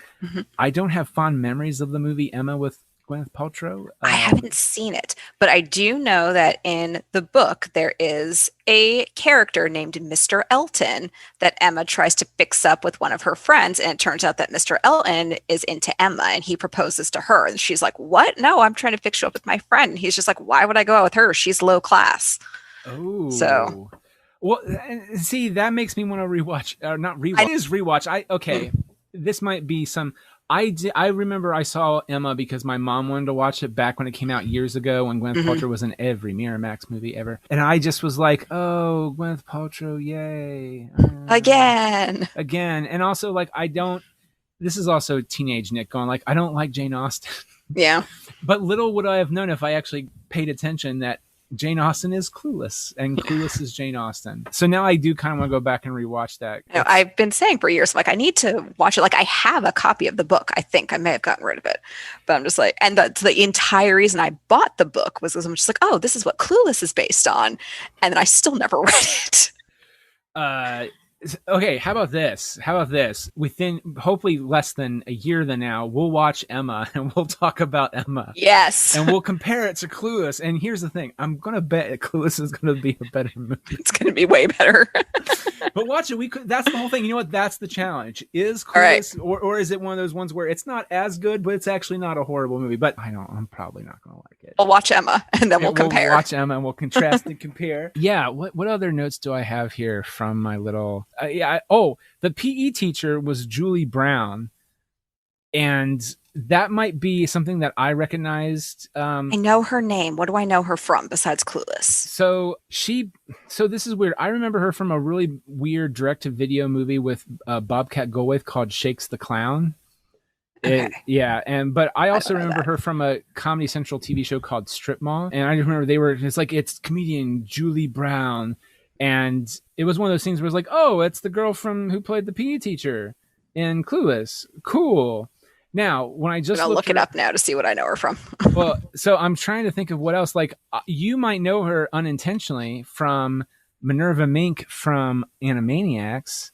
[SPEAKER 1] I don't have fond memories of the movie Emma with Gwyneth Paltrow.
[SPEAKER 2] I haven't seen it, but I do know that in the book there is a character named Mr. Elton that Emma tries to fix up with one of her friends, and it turns out that Mr. Elton is into Emma and he proposes to her, and she's like, what? No, I'm trying to fix you up with my friend. And he's just like, why would I go out with her? She's low class.
[SPEAKER 1] Oh.
[SPEAKER 2] So
[SPEAKER 1] well, see, that makes me want to rewatch, not rewatch. It is rewatch. This might be some. I remember I saw Emma because my mom wanted to watch it back when it came out years ago when Gwyneth Paltrow was in every Miramax movie ever. And I just was like, oh, Gwyneth Paltrow, yay. Again. And also, like, this is also teenage Nick going, like, I don't like Jane Austen.
[SPEAKER 2] Yeah.
[SPEAKER 1] But little would I have known if I actually paid attention that Jane Austen is Clueless, and Clueless is Jane Austen. So now I do kind of want to go back and rewatch that.
[SPEAKER 2] You know, I've been saying for years, like, I need to watch it. Like, I have a copy of the book. I think I may have gotten rid of it, but I'm just like, and the entire reason I bought the book was because I'm just like, oh, this is what Clueless is based on, and then I still never read it.
[SPEAKER 1] Okay, how about this? Within hopefully less than a year than now, we'll watch Emma and we'll talk about Emma.
[SPEAKER 2] Yes.
[SPEAKER 1] And we'll compare it to Clueless. And here's the thing. I'm going to bet Clueless is going to be a better movie.
[SPEAKER 2] It's going to be way better.
[SPEAKER 1] But watch it. That's the whole thing. You know what? That's the challenge. Is Clueless, or is it one of those ones where it's not as good, but it's actually not a horrible movie? But I'm probably not going to like it.
[SPEAKER 2] We'll watch Emma and then we'll compare.
[SPEAKER 1] We'll watch Emma and we'll contrast and compare. Yeah. What other notes do I have here from my little... the PE teacher was Julie Brown, and that might be something that I recognized.
[SPEAKER 2] I know her name. What do I know her from besides Clueless? So
[SPEAKER 1] this is weird. I remember her from a really weird direct-to-video movie with Bobcat Goldthwait called Shakes the Clown.
[SPEAKER 2] Okay.
[SPEAKER 1] But I also remember her from a Comedy Central TV show called Strip Mall, and I remember it's comedian Julie Brown. And it was one of those things where it's like, oh, it's the girl who played the PE teacher in Clueless. Cool. Now, when I'll
[SPEAKER 2] look it up now to see what I know her from.
[SPEAKER 1] Well, so I'm trying to think of what else. Like, you might know her unintentionally from Minerva Mink from Animaniacs.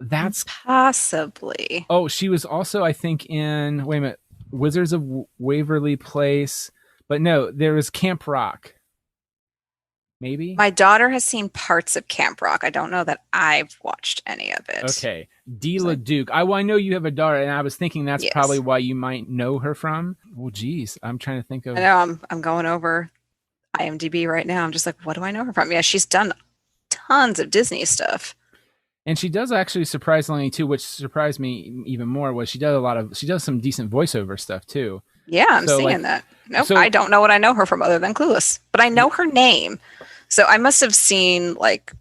[SPEAKER 1] That's
[SPEAKER 2] Possibly.
[SPEAKER 1] oh, she was also I think in wait a minute, Wizards of Waverly Place, but no, there was Camp Rock. Maybe.
[SPEAKER 2] My daughter has seen parts of Camp Rock. I don't know that I've watched any of it.
[SPEAKER 1] Okay, D.
[SPEAKER 2] Like,
[SPEAKER 1] LaDuke. I know you have a daughter, and I was thinking that's probably
[SPEAKER 2] yes.
[SPEAKER 1] why you might know her from. Well, geez, I'm trying to think of.
[SPEAKER 2] I know I'm going over IMDb right now. I'm just like, what do I know her from? Yeah, she's done tons of Disney stuff.
[SPEAKER 1] And she does actually surprisingly too, which surprised me even more was she does some decent voiceover stuff too.
[SPEAKER 2] Yeah, I'm
[SPEAKER 1] So,
[SPEAKER 2] seeing
[SPEAKER 1] like,
[SPEAKER 2] that. Nope,
[SPEAKER 1] so
[SPEAKER 2] I don't know what I know her from other than Clueless, but I know her name. So I must have seen like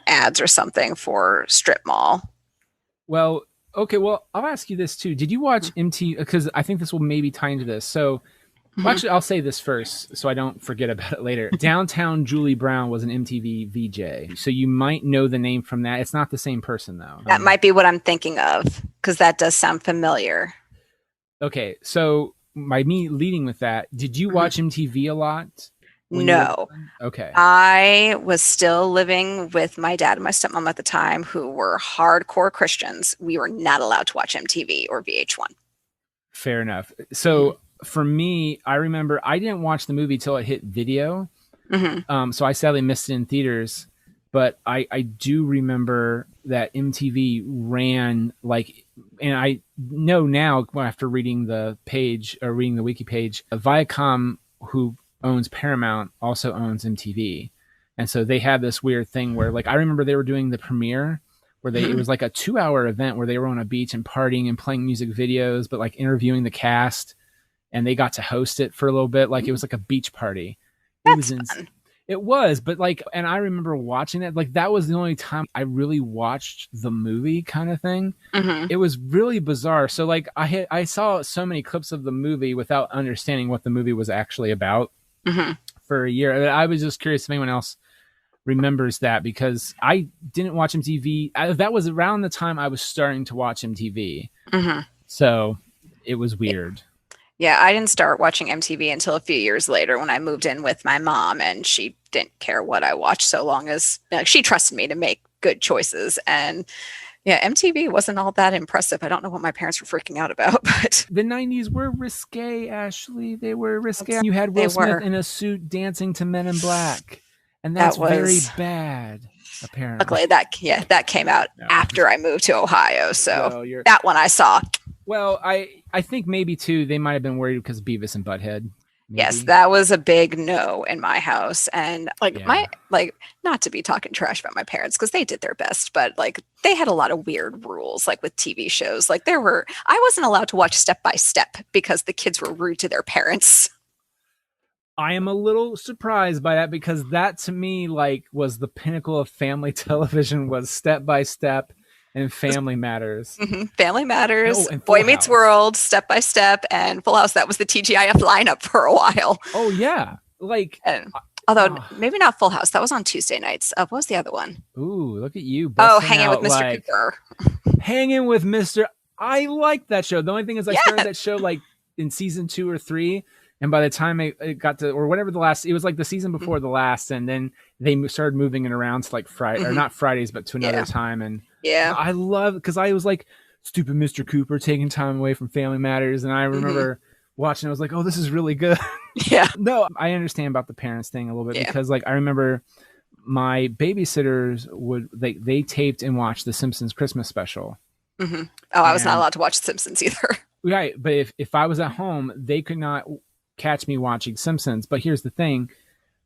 [SPEAKER 2] ads or something for Strip Mall.
[SPEAKER 1] well, okay, well, I'll ask you this too. Did you watch MT? Because I think this will maybe tie into this. So, well,
[SPEAKER 2] Mhm.
[SPEAKER 1] actually, I'll say this first so I don't forget about it later. Downtown Julie Brown was an MTV VJ, so you might know the name from that. It's not the same person though.
[SPEAKER 2] That might be what I'm thinking of because that does sound familiar.
[SPEAKER 1] Okay, so by me leading with that, did you watch MTV a lot? When you were
[SPEAKER 2] No,
[SPEAKER 1] okay.
[SPEAKER 2] I was still living with my dad and my stepmom at the time, who were hardcore Christians. We were not allowed to watch MTV or VH1.
[SPEAKER 1] Fair enough. So for me, I remember I didn't watch the movie till it hit video.
[SPEAKER 2] Mm-hmm.
[SPEAKER 1] So I sadly missed it in theaters. But I do remember that MTV ran like, and I know now after reading the page or reading the wiki page, Viacom, who owns Paramount, also owns MTV. And so they had this weird thing where, like, I remember they were doing the premiere where it was like a 2 hour event where they were on a beach and partying and playing music videos, but like interviewing the cast, and they got to host it for a little bit. Like it was like a beach party. It
[SPEAKER 2] That's
[SPEAKER 1] was
[SPEAKER 2] fun.
[SPEAKER 1] it was, but like, and I remember watching that. Like that was the only time I really watched the movie, kind of thing.
[SPEAKER 2] Mm-hmm.
[SPEAKER 1] It was really bizarre. So like, I saw so many clips of the movie without understanding what the movie was actually about
[SPEAKER 2] Mm-hmm.
[SPEAKER 1] for a year. I was just curious if anyone else remembers that because I didn't watch MTV. That was around the time I was starting to watch MTV.
[SPEAKER 2] Mm-hmm.
[SPEAKER 1] So it was weird.
[SPEAKER 2] Yeah, I didn't start watching MTV until a few years later when I moved in with my mom, and she didn't care what I watched so long as she trusted me to make good choices. And yeah, MTV wasn't all that impressive. I don't know what my parents were freaking out about, but
[SPEAKER 1] The 90s were risque, Ashley. They were risque. You had
[SPEAKER 2] they
[SPEAKER 1] Will Smith
[SPEAKER 2] were.
[SPEAKER 1] in a suit dancing to Men in Black. And
[SPEAKER 2] That
[SPEAKER 1] that's very
[SPEAKER 2] was
[SPEAKER 1] bad, apparently.
[SPEAKER 2] luckily that came out
[SPEAKER 1] No.
[SPEAKER 2] after I moved to Ohio. So
[SPEAKER 1] Well,
[SPEAKER 2] that one I saw.
[SPEAKER 1] well, I think maybe too they might have been worried because of Beavis and Butthead. Maybe.
[SPEAKER 2] Yes, that was a big no in my house. And like
[SPEAKER 1] Yeah.
[SPEAKER 2] not to be talking trash about my parents because they did their best, but like they had a lot of weird rules, like with TV shows. Like I wasn't allowed to watch Step by Step because the kids were rude to their parents.
[SPEAKER 1] I am a little surprised by that because that to me like was the pinnacle of family television was Step by Step and Family Matters.
[SPEAKER 2] Mm-hmm. Family Matters,
[SPEAKER 1] Oh, and Full
[SPEAKER 2] Boy Meets
[SPEAKER 1] House.
[SPEAKER 2] World, Step by Step, and Full House. That was the TGIF lineup for a while.
[SPEAKER 1] Oh yeah. Like
[SPEAKER 2] And although maybe not Full House, that was on Tuesday nights. What was the other one?
[SPEAKER 1] ooh, look at you.
[SPEAKER 2] Oh,
[SPEAKER 1] busting
[SPEAKER 2] Hanging with
[SPEAKER 1] out,
[SPEAKER 2] Mr.
[SPEAKER 1] like,
[SPEAKER 2] Cooper.
[SPEAKER 1] Hanging with Mr. I liked that show. The only thing is I
[SPEAKER 2] Yeah.
[SPEAKER 1] started that show like in season 2 or 3. And by the time it got to, or whatever it was like the season before the last. And then they started moving it around to like Friday, or not Fridays, but to another time. And
[SPEAKER 2] Yeah.
[SPEAKER 1] I love, because I was like, stupid Mr. Cooper taking time away from Family Matters. And I remember watching, I was like, oh, this is really good.
[SPEAKER 2] Yeah.
[SPEAKER 1] No, I understand about the parents thing a little bit
[SPEAKER 2] Yeah.
[SPEAKER 1] because like I remember my babysitters they taped and watched the Simpsons Christmas special.
[SPEAKER 2] Mm-hmm. Oh, I was not
[SPEAKER 1] And-
[SPEAKER 2] allowed to watch The Simpsons either.
[SPEAKER 1] Right, but if I was at home, they could not catch me watching Simpsons. But here's the thing: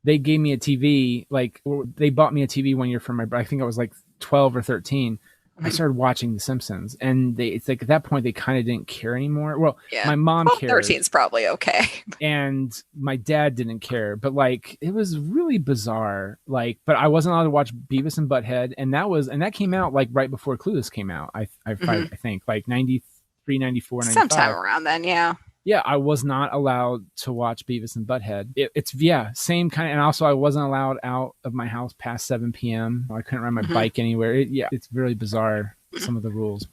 [SPEAKER 1] they gave me a TV. Like they bought me a TV one year for I think I was like 12 or 13. I started watching The Simpsons, and it's like at that point they kind of didn't care anymore. Well,
[SPEAKER 2] Yeah.
[SPEAKER 1] my mom cared,
[SPEAKER 2] 13 is probably okay.
[SPEAKER 1] and my dad didn't care. But like it was really bizarre. Like, but I wasn't allowed to watch Beavis and Butthead, and that came out like right before Clueless came out. I think like 93, 94, 95.
[SPEAKER 2] Sometime around then, yeah.
[SPEAKER 1] Yeah, I was not allowed to watch Beavis and Butthead. It's same kind of, and also I wasn't allowed out of my house past 7 p.m. I couldn't ride my bike anywhere. It's really bizarre. Some of the rules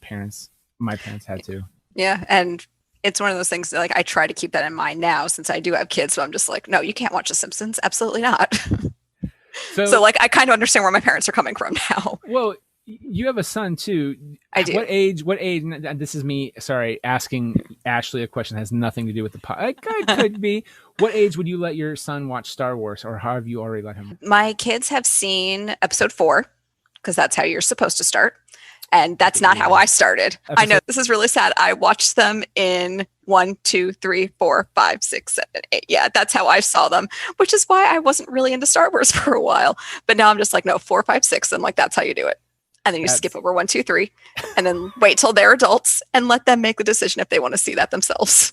[SPEAKER 1] my parents had to.
[SPEAKER 2] Yeah, and it's one of those things that, like, I try to keep that in mind now since I do have kids. So I'm just like, no, you can't watch The Simpsons. Absolutely not. So like, I kind of understand where my parents are coming from now.
[SPEAKER 1] Well, You have a son too.
[SPEAKER 2] I do.
[SPEAKER 1] What age? This is me. Sorry, asking Ashley a question that has nothing to do with the pod. It could be. What age would you let your son watch Star Wars, or how have you already let him?
[SPEAKER 2] My kids have seen episode 4 because that's how you're supposed to start. And that's not how I started. I know this is really sad. I watched them in 1, 2, 3, 4, 5, 6, 7, 8. Yeah, that's how I saw them, which is why I wasn't really into Star Wars for a while. But now I'm just like, no, 4, 5, 6. I'm like, that's how you do it. And then you skip over 1, 2, 3, and then wait till they're adults and let them make the decision if they want to see that themselves.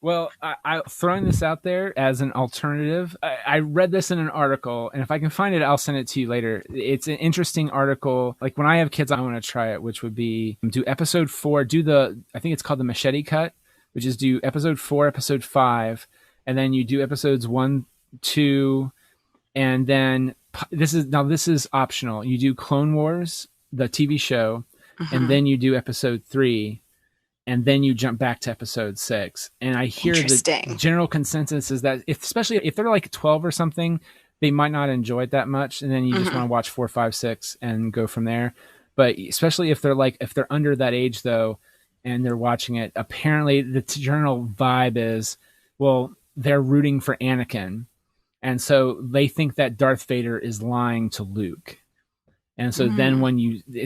[SPEAKER 1] Well, I throwing this out there as an alternative. I read this in an article, and if I can find it, I'll send it to you later. It's an interesting article. Like when I have kids, I want to try it, which would be do episode 4, I think it's called the machete cut, which is do episode 4, episode 5, and then you do episodes 1, 2, and then this is optional. You do Clone Wars, the TV show, and then you do episode 3. And then you jump back to episode 6. And I hear the general consensus is that especially if they're like 12 or something, they might not enjoy it that much. And then you just want to watch 4, 5, 6 and go from there. But especially if they're under that age though, and they're watching it, apparently the general vibe is, well, they're rooting for Anakin. And so they think that Darth Vader is lying to Luke. And so then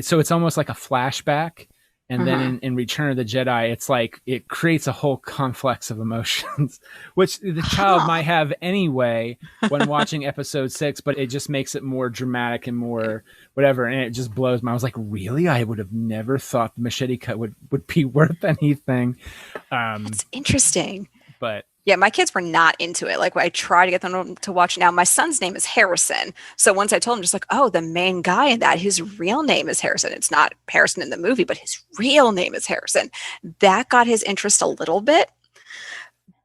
[SPEAKER 1] so it's almost like a flashback. And then in Return of the Jedi, it's like it creates a whole complex of emotions, which the child might have anyway when watching episode 6, but it just makes it more dramatic and more whatever. And it just blows my. I was like, really? I would have never thought the machete cut would be worth anything.
[SPEAKER 2] That's interesting.
[SPEAKER 1] But
[SPEAKER 2] yeah, my kids were not into it. Like I try to get them to watch. Now, my son's name is Harrison. So once I told him, just like, oh, the main guy in that, his real name is Harrison. It's not Harrison in the movie, but his real name is Harrison. That got his interest a little bit,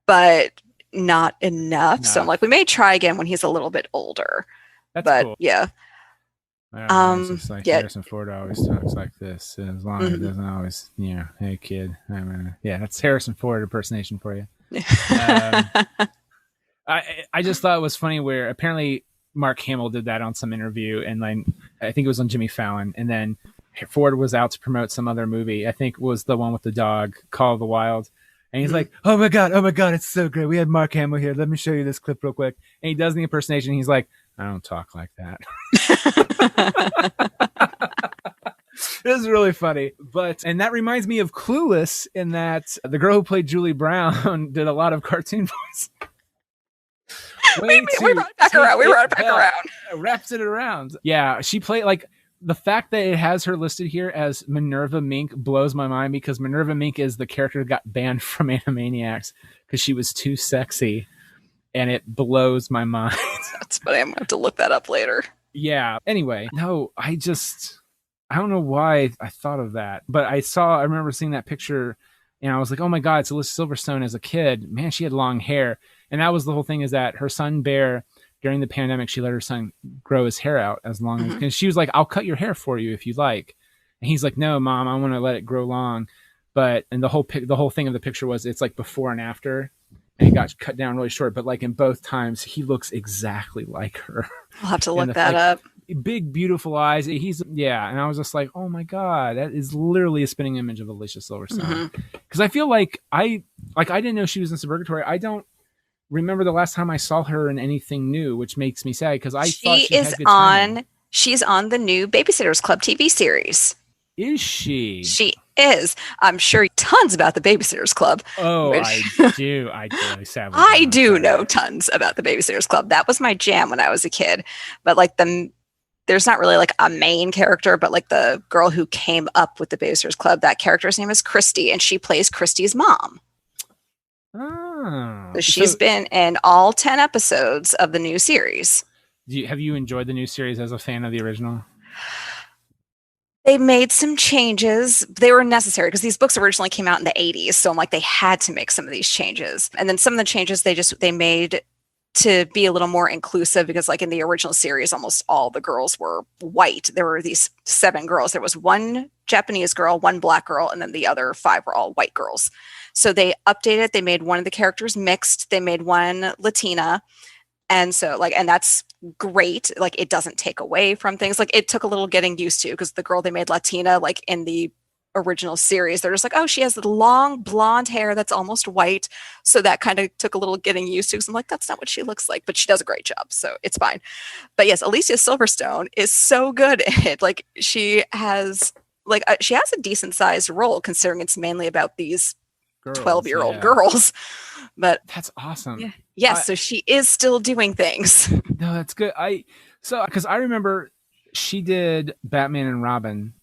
[SPEAKER 2] but not enough. So I'm like, we may try again when he's a little bit older.
[SPEAKER 1] That's cool.
[SPEAKER 2] Yeah.
[SPEAKER 1] It's just like Harrison Ford always talks like this, as long as it doesn't always, hey kid. That's Harrison Ford impersonation for you. I just thought it was funny where apparently Mark Hamill did that on some interview, and like I think it was on Jimmy Fallon, and then Ford was out to promote some other movie. I think it was the one with the dog, Call of the Wild. And he's like, oh my god, it's so great. We had Mark Hamill here. Let me show you this clip real quick. And he does the impersonation. He's like, I don't talk like that. This is really funny. And that reminds me of Clueless, in that the girl who played Julie Brown did a lot of cartoon voice.
[SPEAKER 2] We brought it back around.
[SPEAKER 1] Wraps it around. Yeah, she played like the fact that it has her listed here as Minerva Mink blows my mind, because Minerva Mink is the character that got banned from Animaniacs because she was too sexy, and it blows my mind.
[SPEAKER 2] That's funny. I'm going to have to look that up later.
[SPEAKER 1] Yeah. Anyway, no, I don't know why I thought of that, but I remember seeing that picture and I was like, oh my God, it's Alyssa Silverstone as a kid. Man, she had long hair. And that was the whole thing, is that her son Bear, during the pandemic, she let her son grow his hair out as long as, because she was like, I'll cut your hair for you if you like. And he's like, no, Mom, I want to let it grow long. And the whole thing of the picture was, it's like before and after, and it got cut down really short. But like in both times, he looks exactly like her.
[SPEAKER 2] I'll have to look that up.
[SPEAKER 1] Big, beautiful eyes. And I was just like, oh my God, that is literally a spinning image of Alicia Silverstone. Because I feel like I didn't know she was in Suburgatory. I don't remember the last time I saw her in anything new, which makes me sad, because I thought she had good timing.
[SPEAKER 2] She's on the new Babysitters Club TV series.
[SPEAKER 1] Is she?
[SPEAKER 2] She is. I'm sure tons about the Babysitters Club.
[SPEAKER 1] Oh, I do. Sadly,
[SPEAKER 2] I do know tons about the Babysitters Club. That was my jam when I was a kid. But like there's not really like a main character, but like the girl who came up with the Babysitters Club, that character's name is Christy, and she plays Christy's mom.
[SPEAKER 1] Oh.
[SPEAKER 2] So she's been in all 10 episodes of the new series.
[SPEAKER 1] Have you enjoyed the new series as a fan of the original?
[SPEAKER 2] They made some changes. They were necessary because these books originally came out in the 80s. So I'm like, they had to make some of these changes. And then some of the changes they made to be a little more inclusive, because like in the original series, almost all the girls were white. There were these 7 girls. There was one Japanese girl, one black girl, and then the other 5 were all white girls. So they updated. They made one of the characters mixed. They made one Latina. And so like, and that's great. Like it doesn't take away from things. Like it took a little getting used to because the girl they made Latina, like in the original series, they're just like, oh, she has the long blonde hair that's almost white. So that kind of took a little getting used to. Because I'm like, that's not what she looks like, but she does a great job. So it's fine. But yes, Alicia Silverstone is so good at it. Like she has a decent sized role considering it's mainly about these
[SPEAKER 1] Girls,
[SPEAKER 2] 12-year-old
[SPEAKER 1] yeah.
[SPEAKER 2] girls. But
[SPEAKER 1] That's awesome.
[SPEAKER 2] yeah. Yes, so she is still doing things.
[SPEAKER 1] No, that's good. Because I remember she did Batman and Robin,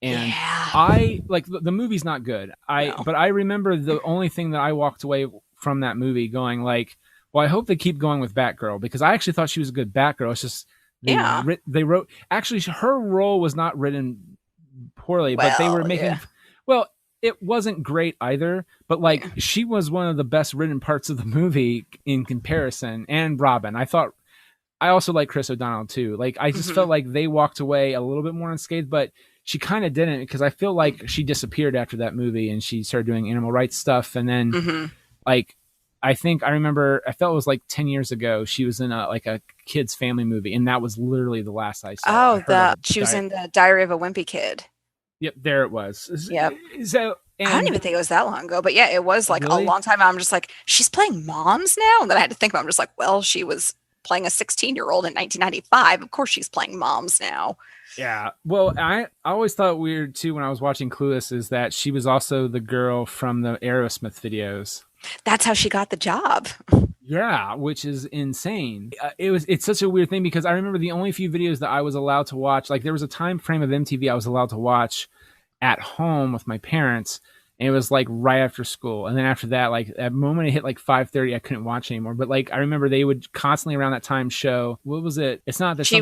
[SPEAKER 1] and
[SPEAKER 2] Yeah.
[SPEAKER 1] I like the movie's not good.
[SPEAKER 2] No.
[SPEAKER 1] But I remember the only thing that I walked away from that movie going like, well, I hope they keep going with Batgirl because I actually thought she was a good Batgirl. It's just
[SPEAKER 2] Yeah.
[SPEAKER 1] they wrote actually her role was not written poorly, but they were making well. It wasn't great either, but like she was one of the best written parts of the movie in comparison. And Robin, I also like Chris O'Donnell too. Like I just felt like they walked away a little bit more unscathed, but she kind of didn't because I feel like she disappeared after that movie and she started doing animal rights stuff. And then like I remember I felt it was like 10 years ago she was in a kids family movie, and that was literally the last I saw.
[SPEAKER 2] She was in the Diary of a Wimpy Kid.
[SPEAKER 1] Yep, there it was.
[SPEAKER 2] Yep.
[SPEAKER 1] So
[SPEAKER 2] I don't even think it was that long ago, but yeah, it was like
[SPEAKER 1] Really?
[SPEAKER 2] a long time. I'm just like, she's playing moms now, and then I had to think about. I'm just like, well, she was playing a 16-year-old in 1995. Of course, she's playing moms now.
[SPEAKER 1] Yeah. Well, I always thought weird too when I was watching Clueless is that she was also the girl from the Aerosmith videos.
[SPEAKER 2] That's how she got the job.
[SPEAKER 1] Yeah, which is insane. It's such a weird thing because I remember the only few videos that I was allowed to watch, like there was a time frame of MTV I was allowed to watch at home with my parents, and it was like right after school. And then after that, like at moment it hit like 5:30, I couldn't watch anymore. But like I remember they would constantly around that time show, what was it? It's not that
[SPEAKER 2] She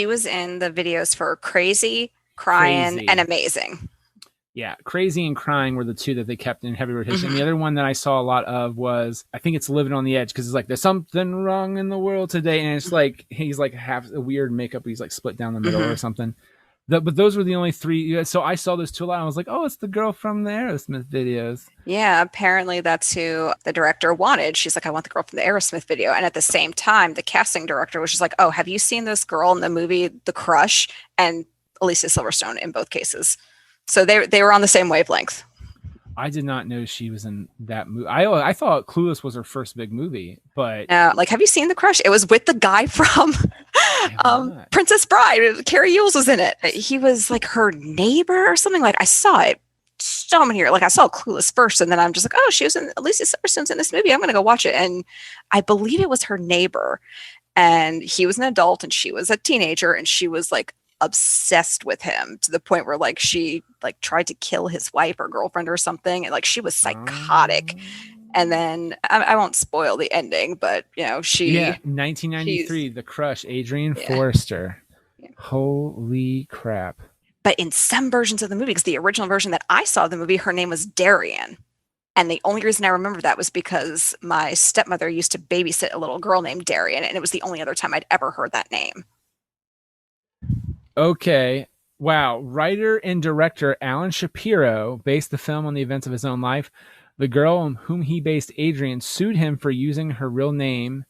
[SPEAKER 2] was in the videos for Crazy, Crying, and Amazing.
[SPEAKER 1] Yeah, Crazy and Crying were the two that they kept in heavy rotation. The other one that I saw a lot of was, I think it's Living on the Edge, because it's like, there's something wrong in the world today. And it's like, he's like half a weird makeup. He's like split down the middle or something. But those were the only three. So I saw those two a lot. I was like, oh, it's the girl from the Aerosmith videos.
[SPEAKER 2] Yeah, apparently that's who the director wanted. She's like, I want the girl from the Aerosmith video. And at the same time, the casting director was just like, oh, have you seen this girl in the movie The Crush? And Alicia Silverstone in both cases. So they were on the same wavelength.
[SPEAKER 1] I did not know she was in that movie. I thought Clueless was her first big movie, but
[SPEAKER 2] like, have you seen The Crush? It was with the guy from Princess Bride. Carrie Ewells was in it. He was like her neighbor or something. Like I saw it so many years. Like I saw Clueless first, and then I'm just like, oh, she was in Alicia Silverstone's in this movie. I'm gonna go watch it. And I believe it was her neighbor, and he was an adult and she was a teenager, and she was like obsessed with him to the point where like she like tried to kill his wife or girlfriend or something, and like she was psychotic. And then I won't spoil the ending, but you know,
[SPEAKER 1] 1993, The Crush, Adrienne Forrester. Holy crap.
[SPEAKER 2] But in some versions of the movie, because the original version that I saw of the movie, her name was Darian. And the only reason I remember that was because my stepmother used to babysit a little girl named Darian, and it was the only other time I'd ever heard that name.
[SPEAKER 1] Okay. Wow. Writer and director Alan Shapiro based the film on the events of his own life. The girl on whom he based Adrian sued him for using her real name,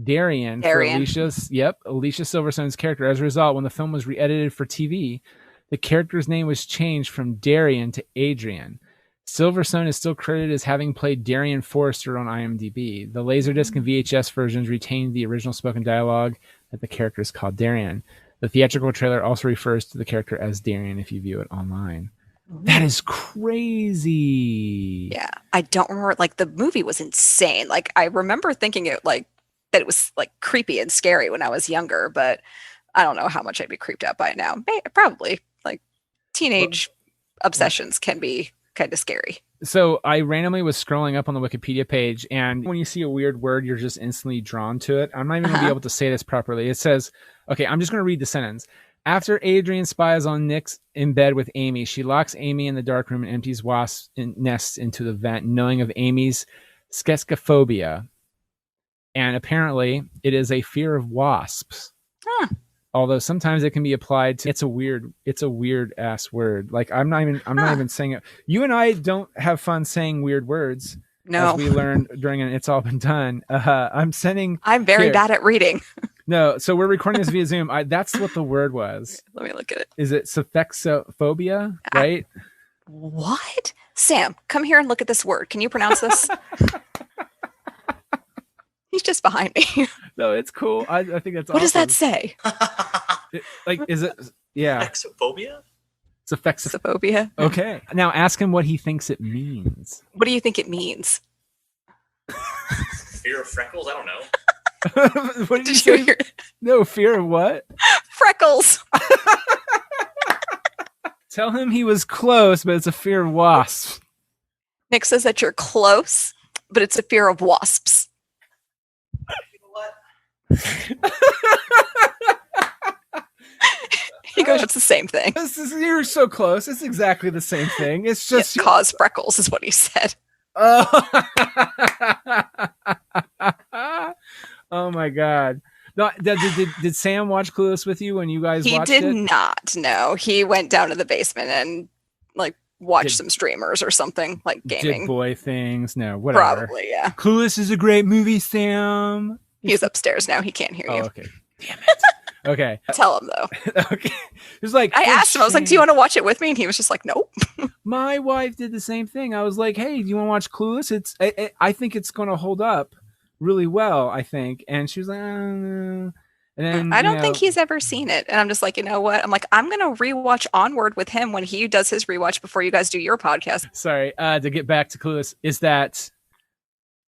[SPEAKER 1] Darian. For Alicia Silverstone's character. As a result, when the film was re-edited for TV, the character's name was changed from Darian to Adrian. Silverstone is still credited as having played Darian Forrester on IMDb. The Laserdisc and VHS versions retained the original spoken dialogue that the character is called Darian. The theatrical trailer also refers to the character as Darian if you view it online. That is crazy.
[SPEAKER 2] Yeah. I don't remember, like the movie was insane. Like I remember thinking it like that it was like creepy and scary when I was younger, but I don't know how much I'd be creeped out by it now. Probably like teenage obsessions can be kind of scary.
[SPEAKER 1] So I randomly was scrolling up on the Wikipedia page, and when you see a weird word, you're just instantly drawn to it. I'm not even going to be able to say this properly. It says, okay, I'm just going to read the sentence. After Adrian spies on Nick's in bed with Amy, she locks Amy in the dark room and empties wasp nests into the vent, knowing of Amy's schistophobia. And apparently it is a fear of wasps. Although sometimes it can be applied to, it's a weird ass word. Like I'm not even saying it. You and I don't have fun saying weird words.
[SPEAKER 2] No.
[SPEAKER 1] As we learned during an It's All Been Done. I'm
[SPEAKER 2] very bad at reading.
[SPEAKER 1] No, so we're recording this via Zoom. That's what the word was.
[SPEAKER 2] Let me look at it.
[SPEAKER 1] Is it suffixophobia, right?
[SPEAKER 2] What? Sam, come here and look at this word. Can you pronounce this? He's just behind me.
[SPEAKER 1] No, it's cool. I think that's
[SPEAKER 2] What does that
[SPEAKER 1] awesome.
[SPEAKER 2] say?
[SPEAKER 1] Is it? Yeah.
[SPEAKER 3] Exophobia?
[SPEAKER 2] Exophobia.
[SPEAKER 1] Okay. Now ask him what he thinks it means.
[SPEAKER 2] What do you think it means?
[SPEAKER 3] Fear of freckles? I don't know.
[SPEAKER 1] What did you say? No, fear of what?
[SPEAKER 2] Freckles.
[SPEAKER 1] Tell him he was close, but it's a fear of wasps.
[SPEAKER 2] Nick says that you're close, but it's a fear of wasps. He goes, it's the same thing.
[SPEAKER 1] You're so close. It's exactly the same thing. It's just
[SPEAKER 2] cause freckles is what he said.
[SPEAKER 1] Oh, oh my God. No, did Sam watch Clueless with you when you guys watched it?
[SPEAKER 2] He did not. No, he went down to the basement and like watched some streamers or something, like gaming.
[SPEAKER 1] Did boy things? No, whatever.
[SPEAKER 2] Probably, yeah.
[SPEAKER 1] Clueless is a great movie, Sam.
[SPEAKER 2] He's upstairs now. He can't hear you.
[SPEAKER 1] Oh, okay. Damn it. Okay.
[SPEAKER 2] Tell him though.
[SPEAKER 1] Okay. It was like
[SPEAKER 2] I asked him. I was like, "Do you want to watch it with me?" And he was just like, "Nope."
[SPEAKER 1] My wife did the same thing. I was like, "Hey, do you want to watch Clueless? I think it's going to hold up really well. I think." And she was like, "And then
[SPEAKER 2] I don't think he's ever seen it. And I'm just like, you know what? I'm like, I'm gonna rewatch Onward with him when he does his rewatch before you guys do your podcast.
[SPEAKER 1] Sorry. To get back to Clueless, is that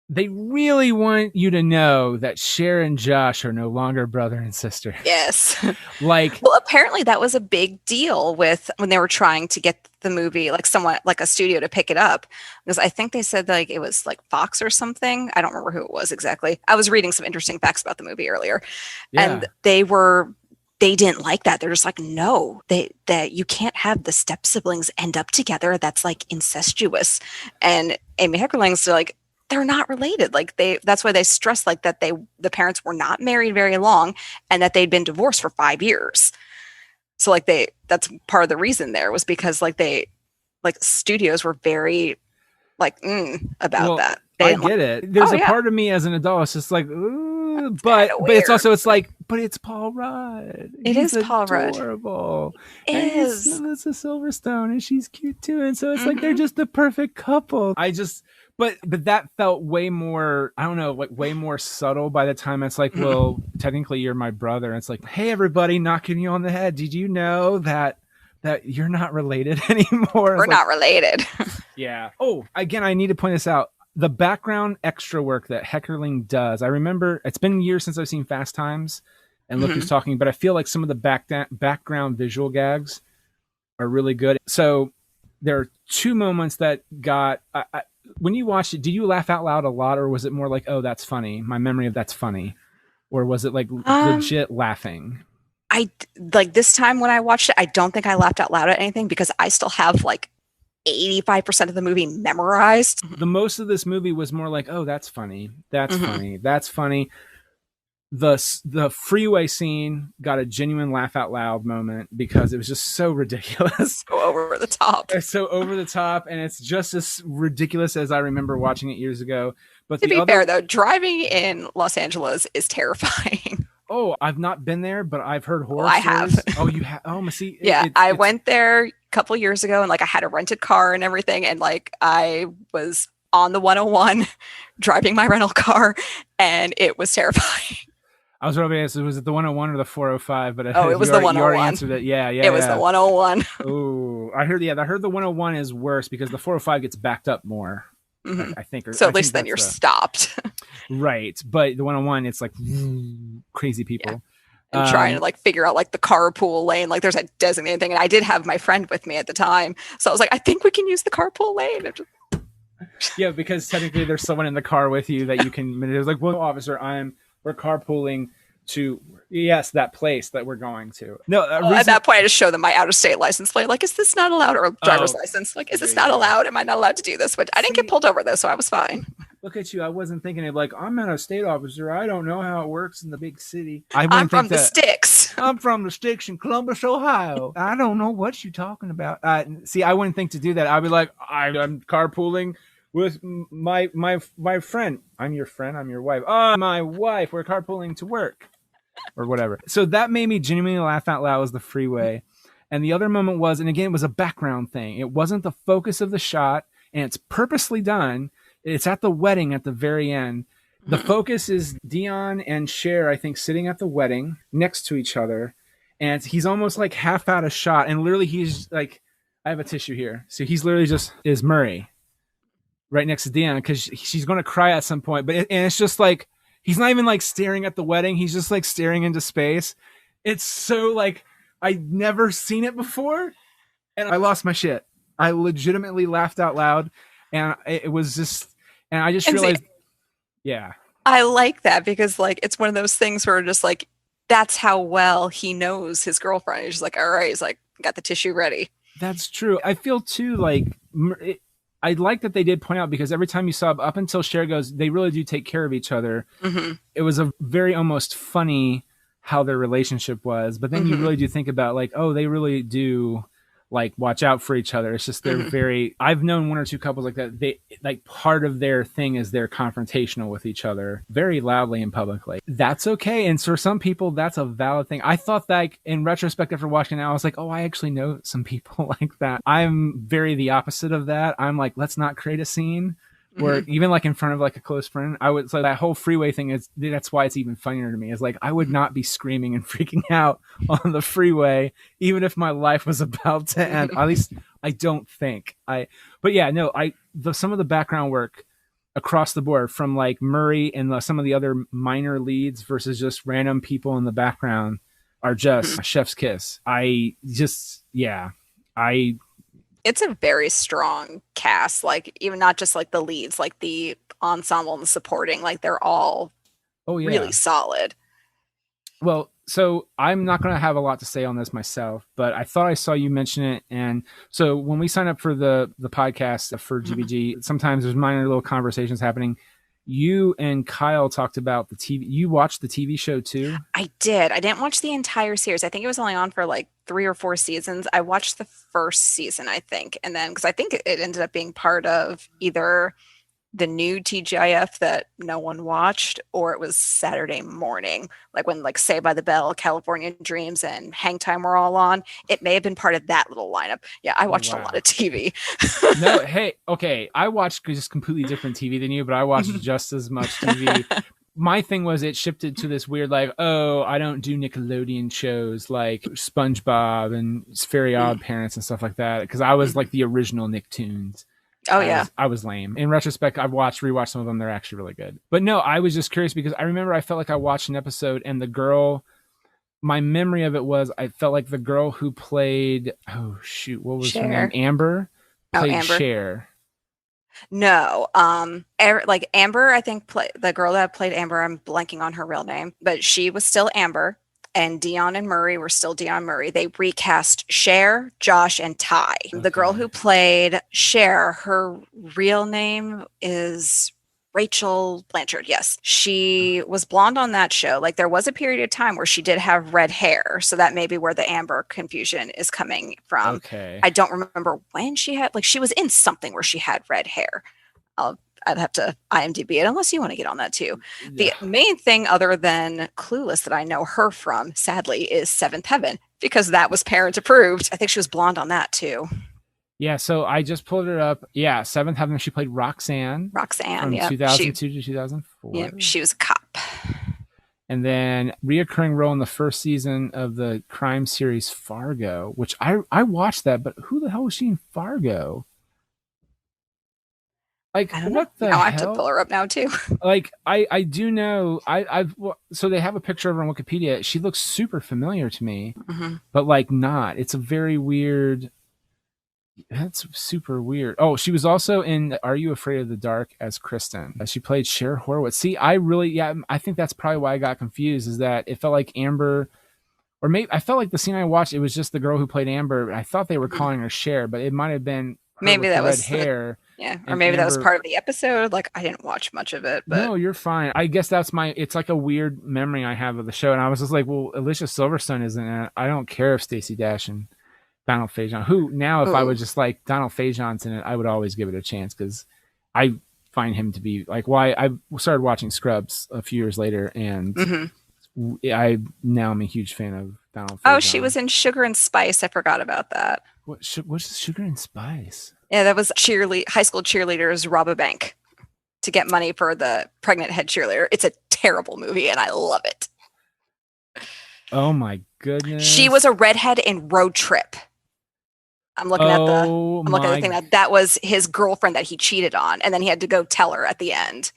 [SPEAKER 1] they really want you to know that Cher and Josh are no longer brother and sister.
[SPEAKER 2] Yes.
[SPEAKER 1] Like,
[SPEAKER 2] well, apparently that was a big deal with when they were trying to get the movie, like someone like a studio to pick it up, because I think they said like it was like Fox or something. I don't remember who it was exactly. I was reading some interesting facts about the movie earlier, and they didn't like that. They're just like, no, that you can't have the step siblings end up together. That's like incestuous. And Amy Heckerling's like, they're not related. Like that's why they stress like that the parents were not married very long and that they'd been divorced for 5 years. So like that's part of the reason there was because like studios were very like about that.
[SPEAKER 1] I get it. There's a part of me as an adult, it's just like, ooh, but it's also, it's like, but it's Paul Rudd.
[SPEAKER 2] He's
[SPEAKER 1] Paul
[SPEAKER 2] Rudd.
[SPEAKER 1] Adorable.
[SPEAKER 2] It is.
[SPEAKER 1] Melissa Silverstone, and she's cute too. And so it's like they're just the perfect couple. But that felt way more, I don't know, like way more subtle by the time it's like, well, technically you're my brother. And it's like, hey, everybody, knocking you on the head. Did you know that you're not related anymore?
[SPEAKER 2] We're not related.
[SPEAKER 1] Yeah. Oh, again, I need to point this out. The background extra work that Heckerling does. I remember it's been years since I've seen Fast Times and Look Who's Talking, but I feel like some of the background visual gags are really good. So there are two moments that got... when you watched it, did you laugh out loud a lot, or was it more like, oh, that's funny? My memory of that's funny. Or was it like legit laughing?
[SPEAKER 2] I like this time when I watched it, I don't think I laughed out loud at anything because I still have like 85% of the movie memorized.
[SPEAKER 1] The most of this movie was more like, oh, that's funny. That's funny. That's funny. The freeway scene got a genuine laugh out loud moment because it was just so ridiculous.
[SPEAKER 2] So over the top.
[SPEAKER 1] It's so over the top, and it's just as ridiculous as I remember watching it years ago. But
[SPEAKER 2] to be fair, though, driving in Los Angeles is terrifying.
[SPEAKER 1] Oh, I've not been there, but I've heard horror
[SPEAKER 2] stories.
[SPEAKER 1] I
[SPEAKER 2] have.
[SPEAKER 1] Oh, you have? Oh, see.
[SPEAKER 2] Yeah, I went there a couple years ago, and like I had a rented car and everything, and like I was on the 101 driving my rental car, and it was terrifying.
[SPEAKER 1] I was probably asking, was it the 101 or the 405? But
[SPEAKER 2] it was the 101.
[SPEAKER 1] You already answered it. Yeah.
[SPEAKER 2] It was the 101.
[SPEAKER 1] Oh, I heard the 101 is worse because the 405 gets backed up more. I think.
[SPEAKER 2] So at least then you're stopped.
[SPEAKER 1] Right, but the 101, it's like crazy people.
[SPEAKER 2] Yeah. And trying to like figure out like the carpool lane. Like there's a designated thing, and I did have my friend with me at the time, so I was like, I think we can use the carpool lane.
[SPEAKER 1] Yeah, because technically there's someone in the car with you that you can. It's like, well, officer, we're carpooling to that place that we're going to. No,
[SPEAKER 2] at that point I just show them my out-of-state license plate. Like, is this not allowed? Or driver's license? Like, is this not allowed? Am I not allowed to do this? But I didn't get pulled over though, so I was fine.
[SPEAKER 1] Look at you! I wasn't thinking of like, I'm an out-of-state officer. I don't know how it works in the big city.
[SPEAKER 2] I'm from the sticks.
[SPEAKER 1] I'm from the sticks in Columbus, Ohio. I don't know what you're talking about. See, I wouldn't think to do that. I'd be like, I'm carpooling with my friend. I'm your friend. I'm your wife. Oh, my wife. We're carpooling to work or whatever. So that made me genuinely laugh out loud. Was the freeway, and the other moment was, and again, it was a background thing. It wasn't the focus of the shot, and it's purposely done. It's at the wedding at the very end. The focus is Dion and Cher, I think, sitting at the wedding next to each other, and he's almost like half out of shot, and literally he's like, I have a tissue here, so he's literally just is Murray right next to Dion because she's going to cry at some point. But and it's just like he's not even like staring at the wedding; he's just like staring into space. It's so like I'd never seen it before, and I lost my shit. I legitimately laughed out loud, and it was just, and I just realized, yeah,
[SPEAKER 2] I like that because like it's one of those things where just like that's how well he knows his girlfriend. He's just like, all right, he's like, got the tissue ready.
[SPEAKER 1] That's true. I feel too like. I like that they did point out because every time you saw up until Cher goes, they really do take care of each other. Mm-hmm. It was a very almost funny how their relationship was, but then you really do think about like, oh, they really do like watch out for each other. It's just they're very. I've known one or two couples like that. They like part of their thing is they're confrontational with each other very loudly and publicly. That's okay, and for some people, that's a valid thing. I thought that in retrospect after watching it, I was like, oh, I actually know some people like that. I'm very the opposite of that. I'm like, let's not create a scene. Where even like in front of like a close friend, I would, so that whole freeway thing is, that's why it's even funnier to me, is like I would not be screaming and freaking out on the freeway even if my life was about to end. At least I don't think but yeah, no, some of the background work across the board from like Murray and some of the other minor leads versus just random people in the background are just a chef's kiss.
[SPEAKER 2] It's a very strong cast, like even not just like the leads, like the ensemble and the supporting, like they're all really solid.
[SPEAKER 1] Well, so I'm not going to have a lot to say on this myself, but I thought I saw you mention it. And so when we sign up for the podcast for GBG, sometimes there's minor little conversations happening. You and Kyle talked about the TV. You watched the TV show too?
[SPEAKER 2] I did. I didn't watch the entire series. I think it was only on for like 3 or 4 seasons. I watched the first season, I think. And then, because I think it ended up being part of either the new TGIF that no one watched, or it was Saturday morning, like when like Saved by the Bell, California Dreams, and Hang Time were all on. It may have been part of that little lineup. Yeah, I watched a lot of TV.
[SPEAKER 1] No, hey, okay. I watched just completely different TV than you, but I watched just as much TV. My thing was it shifted to this weird like, oh, I don't do Nickelodeon shows like SpongeBob and Fairy Odd Parents and stuff like that, because I was like the original Nicktoons.
[SPEAKER 2] Oh, yeah.
[SPEAKER 1] I was lame. In retrospect, I've rewatched some of them. They're actually really good. But no, I was just curious because I remember I felt like I watched an episode and the girl, my memory of it was I felt like the girl who played, oh shoot, what was her name? Amber? Played
[SPEAKER 2] Amber.
[SPEAKER 1] Cher.
[SPEAKER 2] No, like Amber, I think the girl that played Amber, I'm blanking on her real name, but she was still Amber. And Dion and Murray were still Dion and Murray. They recast Cher, Josh, and Ty. Okay. The girl who played Cher, her real name is Rachel Blanchard. Yes. She was blonde on that show. Like there was a period of time where she did have red hair. So that may be where the Amber confusion is coming from.
[SPEAKER 1] Okay.
[SPEAKER 2] I don't remember when she had, like she was in something where she had red hair. I'd have to IMDb it unless you want to get on that too. Yeah. The main thing other than Clueless that I know her from, sadly, is Seventh Heaven, because that was parent approved. I think she was blonde on that too.
[SPEAKER 1] Yeah, so I just pulled her up. Yeah, Seventh Heaven, she played Roxanne.
[SPEAKER 2] From
[SPEAKER 1] 2002 to 2004.
[SPEAKER 2] Yeah, she was a cop.
[SPEAKER 1] And then reoccurring role in the first season of the crime series Fargo, which I watched that, but who the hell was she in Fargo? Like,
[SPEAKER 2] I don't know. I have to pull her up now too.
[SPEAKER 1] Like, I do know. So they have a picture of her on Wikipedia. She looks super familiar to me, but like not. It's a very weird. That's super weird. Oh, she was also in Are You Afraid of the Dark as Kristen. She played Cher Horowitz. See, I think that's probably why I got confused. Is that it felt like Amber, or maybe I felt like the scene I watched, it was just the girl who played Amber. I thought they were calling her Cher, but it might have been
[SPEAKER 2] maybe that was
[SPEAKER 1] red hair.
[SPEAKER 2] Yeah, or maybe that was part of the episode. Like, I didn't watch much of it. But
[SPEAKER 1] no, you're fine. I guess it's like a weird memory I have of the show. And I was just like, well, Alicia Silverstone isn't in it. I don't care if Stacey Dash and Donald Faison, who now, if I was just like Donald Faison's in it, I would always give it a chance because I find him to be like why I started watching Scrubs a few years later, and I now am a huge fan of Donald Faison.
[SPEAKER 2] Oh, she was in Sugar and Spice. I forgot about that.
[SPEAKER 1] What's Sugar and Spice?
[SPEAKER 2] Yeah, that was high school cheerleaders rob a bank to get money for the pregnant head cheerleader. It's a terrible movie, and I love it.
[SPEAKER 1] Oh my goodness!
[SPEAKER 2] She was a redhead in Road Trip. I'm looking at the thing that was his girlfriend that he cheated on, and then he had to go tell her at the end.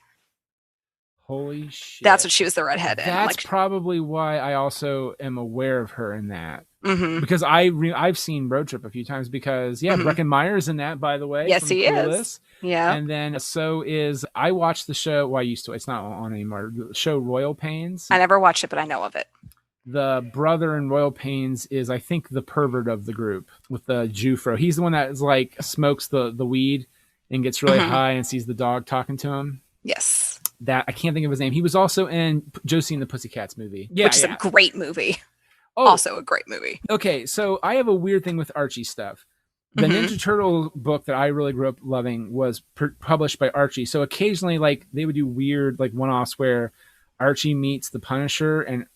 [SPEAKER 1] Holy shit!
[SPEAKER 2] That's what she was, the redhead.
[SPEAKER 1] That's probably why I also am aware of her in that. Because I've seen Road Trip a few times because Breckin Meyer's in that, by the way.
[SPEAKER 2] Yes, he
[SPEAKER 1] Clueless.
[SPEAKER 2] is. Yeah.
[SPEAKER 1] And then so is I watched the show. Well, I used to. It's not on anymore. The show Royal Pains.
[SPEAKER 2] I never watched it, but I know of it.
[SPEAKER 1] The brother in Royal Pains is, I think, the pervert of the group with the Jufro. He's the one that is like smokes the weed and gets really high and sees the dog talking to him.
[SPEAKER 2] Yes.
[SPEAKER 1] That I can't think of his name. He was also in Josie and the Pussycats movie.
[SPEAKER 2] Which is a great movie. Oh. Also a great movie.
[SPEAKER 1] Okay, so I have a weird thing with Archie stuff. The Ninja Turtle book that I really grew up loving was published by Archie. So occasionally, like, they would do weird, like, one-offs where Archie meets the Punisher and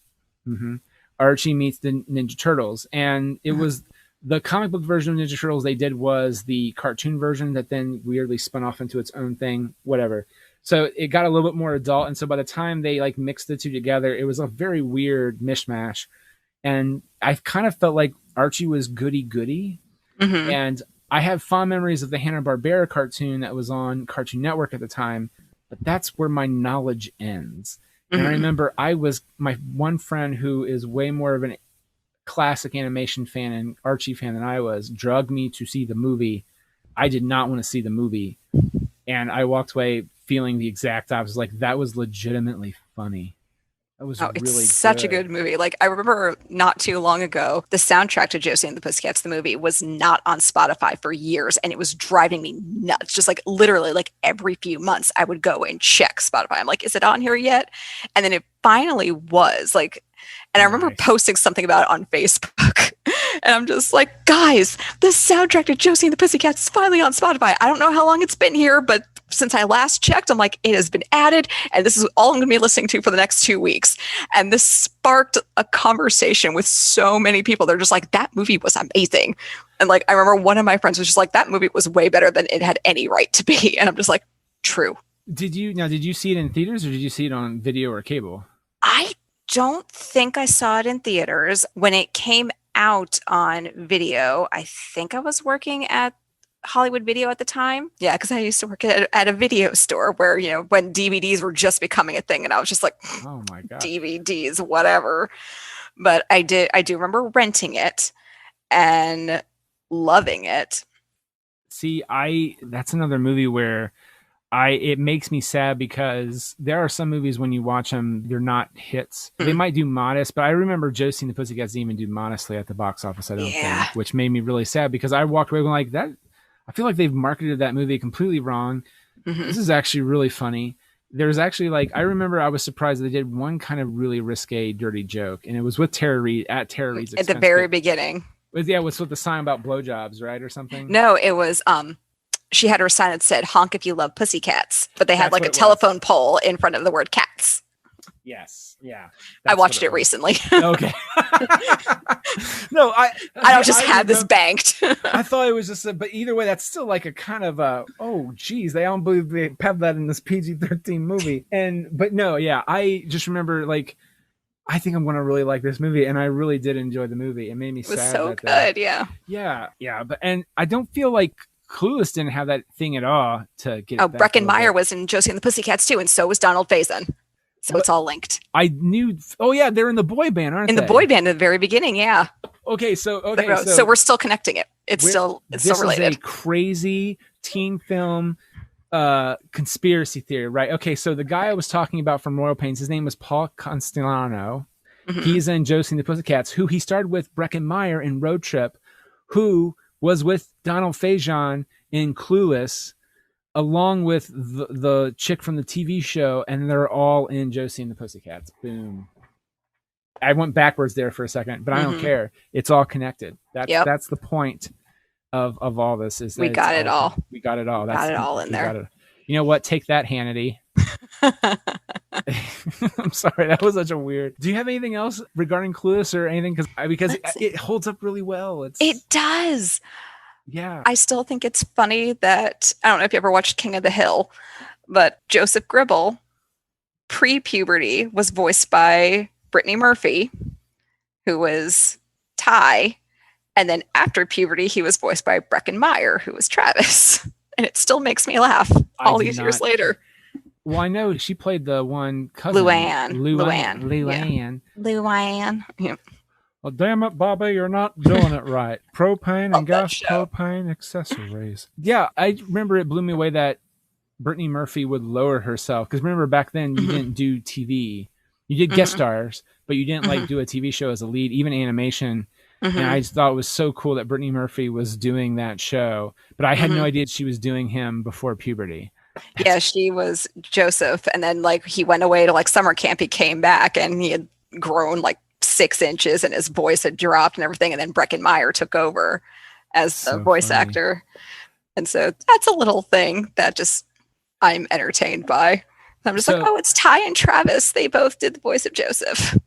[SPEAKER 1] Archie meets the Ninja Turtles. And it was the comic book version of Ninja Turtles they did was the cartoon version that then weirdly spun off into its own thing, whatever. So it got a little bit more adult. And so by the time they, like, mixed the two together, it was a very weird mishmash. And I kind of felt like Archie was goody-goody. And I have fond memories of the Hanna-Barbera cartoon that was on Cartoon Network at the time, but that's where my knowledge ends. And I remember my one friend who is way more of an classic animation fan and Archie fan than I was, drugged me to see the movie. I did not want to see the movie. And I walked away feeling the exact opposite. Like, that was legitimately funny.
[SPEAKER 2] It's such a good movie. Like, I remember not too long ago, the soundtrack to Josie and the Pussycats, the movie, was not on Spotify for years, and it was driving me nuts. Just like literally, like every few months, I would go and check Spotify. I'm like, is it on here yet? And then it finally was. Like, and I remember posting something about it on Facebook. And I'm just like, guys, the soundtrack to Josie and the Pussycats is finally on Spotify. I don't know how long it's been here, but since I last checked, I'm like, it has been added, and this is all I'm going to be listening to for the next 2 weeks. And this sparked a conversation with so many people. They're just like, that movie was amazing. And like, I remember one of my friends was just like, that movie was way better than it had any right to be. And I'm just like, true.
[SPEAKER 1] Did you see it in theaters or did you see it on video or cable?
[SPEAKER 2] I don't think I saw it in theaters. When it came out on video, I think I was working at Hollywood Video at the time. Yeah, because I used to work at a video store where, you know, when DVDs were just becoming a thing, and I was just like,
[SPEAKER 1] oh my God,
[SPEAKER 2] DVDs, whatever. But I do remember renting it and loving it.
[SPEAKER 1] See, that's another movie where it makes me sad because there are some movies when you watch them, they're not hits. They might do modest, but I remember Josie and the Pussycats didn't even do modestly at the box office, I don't think, which made me really sad because I walked away going like that. I feel like they've marketed that movie completely wrong. This is actually really funny. There's actually, like, I remember I was surprised they did one kind of really risque, dirty joke, and it was with Tara Reid at Tara Reid's expense.
[SPEAKER 2] At the very beginning.
[SPEAKER 1] Was with the sign about blowjobs, right, or something?
[SPEAKER 2] No, it was she had her sign that said "honk if you love pussycats," but they had like a telephone pole in front of the word "cats."
[SPEAKER 1] Yes, yeah.
[SPEAKER 2] I watched it recently.
[SPEAKER 1] Okay. No, I
[SPEAKER 2] don't just have this banked.
[SPEAKER 1] I thought it was just, but either way, that's still like a kind of oh, geez, they don't believe they have that in this PG-13 movie. But no, yeah, I just remember like, I think I'm going to really like this movie, and I really did enjoy the movie. It made me sad.
[SPEAKER 2] It was so good, yeah.
[SPEAKER 1] Yeah, and I don't feel like Clueless didn't have that thing at all to get.
[SPEAKER 2] Oh, Breckin Meyer was in Josie and the Pussycats too, and so was Donald Faison. So it's all linked.
[SPEAKER 1] I knew. Oh yeah, they're in the boy band, aren't they?
[SPEAKER 2] In the boy band at the very beginning, yeah.
[SPEAKER 1] So
[SPEAKER 2] we're still connecting it. It's still related.
[SPEAKER 1] This is a crazy teen film conspiracy theory, right? Okay, so the guy I was talking about from Royal Pains, his name was Paul Constellano. He's in Josie and the Pussycats, who he starred with Breckin Meyer in Road Trip, who was with Donald Faison in Clueless, along with the chick from the TV show, and they're all in Josie and the Pussycats. Boom. I went backwards there for a second, but I don't care. It's all connected. That's the point of all this. Is that
[SPEAKER 2] we got it all.
[SPEAKER 1] We got it all.
[SPEAKER 2] Got it all in there.
[SPEAKER 1] You know what? Take that, Hannity. I'm sorry, that was such a weird. Do you have anything else regarding Clueless or anything? Because it holds up really well.
[SPEAKER 2] It does.
[SPEAKER 1] Yeah.
[SPEAKER 2] I still think it's funny that, I don't know if you ever watched King of the Hill, but Joseph Gribble, pre-puberty, was voiced by Brittany Murphy, who was Ty. And then after puberty, he was voiced by Breckin Meyer, who was Travis. And it still makes me laugh all these years later.
[SPEAKER 1] Well, I know she played the one cousin.
[SPEAKER 2] Luann. Yeah.
[SPEAKER 1] Well, damn it, Bobby, you're not doing it right. Propane and gas propane accessories. Yeah, I remember it blew me away that Brittany Murphy would lower herself. Because remember, back then, you didn't do TV. You did guest stars, but you didn't like do a TV show as a lead, even animation. And I just thought it was so cool that Brittany Murphy was doing that show. But I had no idea she was doing him before puberty.
[SPEAKER 2] Yeah, she was Joseph. And then like he went away to like summer camp. He came back and he had grown like 6 inches and his voice had dropped and everything. And then Breckin Meyer took over as the voice actor. And so that's a little thing that just I'm entertained by. I'm just like, oh, it's Ty and Travis. They both did the voice of Joseph.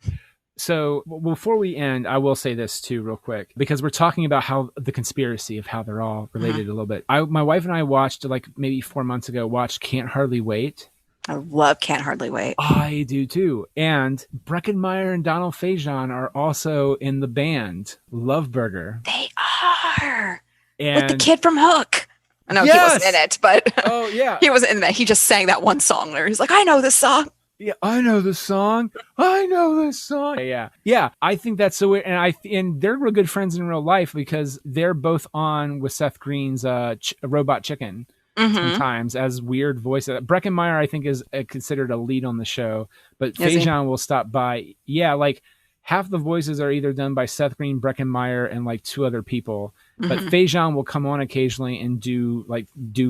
[SPEAKER 1] So before we end, I will say this too real quick, because we're talking about how the conspiracy of how they're all related a little bit. My wife and I watched like maybe 4 months ago, Can't Hardly Wait.
[SPEAKER 2] I love Can't Hardly Wait.
[SPEAKER 1] I do too. And Breckin Meyer and Donald Faison are also in the band Love Burger.
[SPEAKER 2] They are. And with the kid from Hook. I know he wasn't in it, but he wasn't in that. He just sang that one song there. He's like, I know this song.
[SPEAKER 1] Yeah, I know this song. Yeah. I think that's so weird, and they're real good friends in real life because they're both on with Seth Green's Robot Chicken sometimes as weird voices. Breckin Meyer, I think, is considered a lead on the show, but Faison will stop by. Yeah, like half the voices are either done by Seth Green, Breckin Meyer, and like 2 other people. But Faison will come on occasionally and do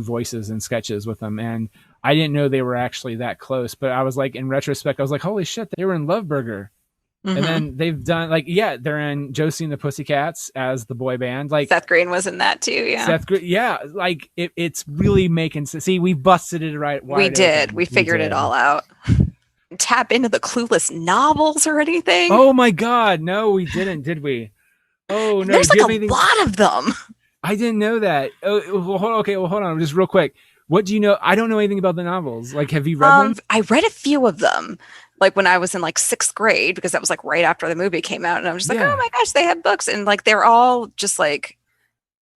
[SPEAKER 1] voices and sketches with them, and I didn't know they were actually that close, but I was like, in retrospect, I was like, holy shit, they were in Love Burger. And then they've done they're in Josie and the Pussycats as the boy band. Like
[SPEAKER 2] Seth Green was in that too. Yeah.
[SPEAKER 1] Seth Green. Yeah. Like it's really making sense. See, we busted it right.
[SPEAKER 2] We did. We figured it all out. Tap into the Clueless novels or anything.
[SPEAKER 1] Oh my God. No, we didn't. Did we? Oh no.
[SPEAKER 2] There's like a lot of them.
[SPEAKER 1] I didn't know that. Oh, well, hold on. Just real quick. What do you know? I don't know anything about the novels. Like, have you read them?
[SPEAKER 2] I read a few of them, like when I was in like 6th grade, because that was like right after the movie came out. And I was just like, oh my gosh, they have books. And like, they're all just like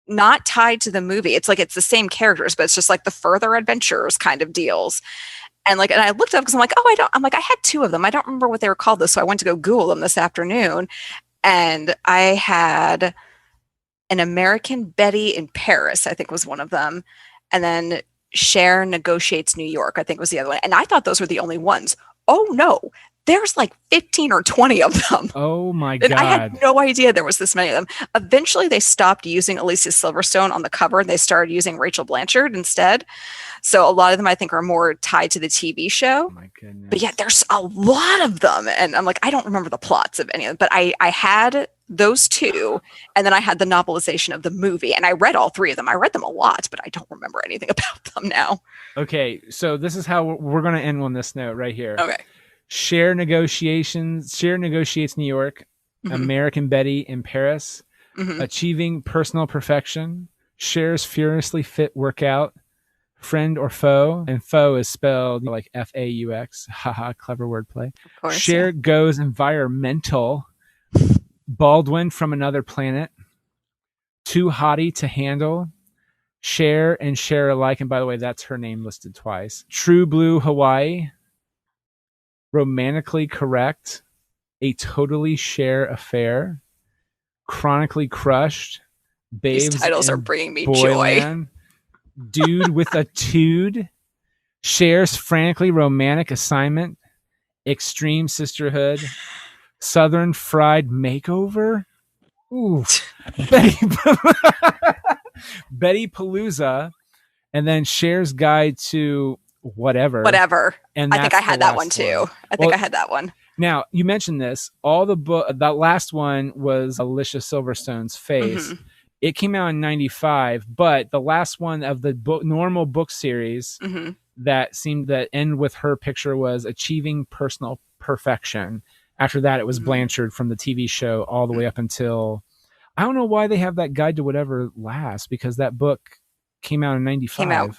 [SPEAKER 2] not tied to the movie. It's like, it's the same characters, but it's just like the further adventures kind of deals. And like, and I looked up because I'm like, I had 2 of them. I don't remember what they were called though. So I went to go Google them this afternoon. And I had An American Betty in Paris, I think was one of them. And then Cher Negotiates New York, I think was the other one. And I thought those were the only ones. Oh no, there's like 15 or 20 of them.
[SPEAKER 1] Oh my God.
[SPEAKER 2] And I had no idea there was this many of them. Eventually they stopped using Alicia Silverstone on the cover and they started using Rachel Blanchard instead. So a lot of them I think are more tied to the TV show.
[SPEAKER 1] Oh my goodness.
[SPEAKER 2] But yeah, there's a lot of them. And I'm like, I don't remember the plots of any of them, but I had those 2. And then I had the novelization of the movie and I read all 3 of them. I read them a lot, but I don't remember anything about them now.
[SPEAKER 1] Okay. So this is how we're going to end on this note right here.
[SPEAKER 2] Okay.
[SPEAKER 1] Cher Negotiates New York, American Betty in Paris, Achieving Personal Perfection, Cher's Furiously Fit Workout, Friend or Foe, and foe is spelled like F-A-U-X. Haha, clever wordplay.
[SPEAKER 2] Of course.
[SPEAKER 1] Cher Goes Environmental, Baldwin from Another Planet, Too Hottie to Handle, Cher and Cher Alike, and by the way, that's her name listed twice. True Blue Hawaii, Romantically Correct, A Totally Cher Affair, Chronically Crushed, Babes.
[SPEAKER 2] These titles are bringing me joy.
[SPEAKER 1] Dude with a Tude, Cher's Frantically Romantic Assignment, Extreme Sisterhood, Southern Fried Makeover, Betty Palooza, and then Cher's Guide to Whatever.
[SPEAKER 2] And I think I had that one too. I had that one.
[SPEAKER 1] Now, you mentioned this. All the that last one was Alicia Silverstone's face. It came out in 95, but the last one of the normal book series that seemed to end with her picture was Achieving Personal Perfection. After that, it was Blanchard from the TV show all the way up until, I don't know why they have that Guide to Whatever last, because that book came out in 95.
[SPEAKER 2] Came out.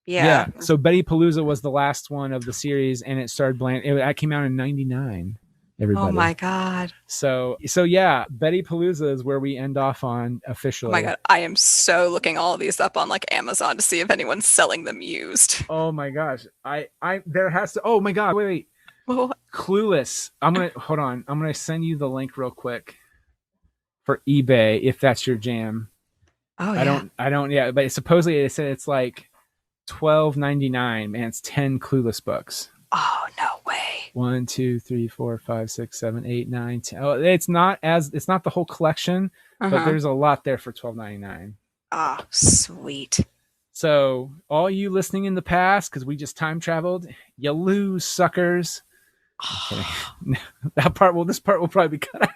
[SPEAKER 2] Yeah.
[SPEAKER 1] So Betty Palooza was the last one of the series, and it started that came out in 99. Everybody.
[SPEAKER 2] Oh my God.
[SPEAKER 1] So yeah, Betty Palooza is where we end off on officially.
[SPEAKER 2] Oh my God. I am so looking all of these up on like Amazon to see if anyone's selling them used.
[SPEAKER 1] Oh my gosh. There has to, oh my God. Wait.
[SPEAKER 2] What?
[SPEAKER 1] Clueless. Hold on. I'm going to send you the link real quick for eBay if that's your jam.
[SPEAKER 2] Oh yeah.
[SPEAKER 1] I don't, yeah, but supposedly they said it's like $12.99, man. It's 10 Clueless books.
[SPEAKER 2] Oh, no way.
[SPEAKER 1] 1, 2, 3, 4, 5, 6, 7, 8, 9, 10. Oh, it's not the whole collection, but there's a lot there for $12.99.
[SPEAKER 2] Oh, sweet.
[SPEAKER 1] So all you listening in the past, because we just time traveled, you lose, suckers. This part will probably be cut out.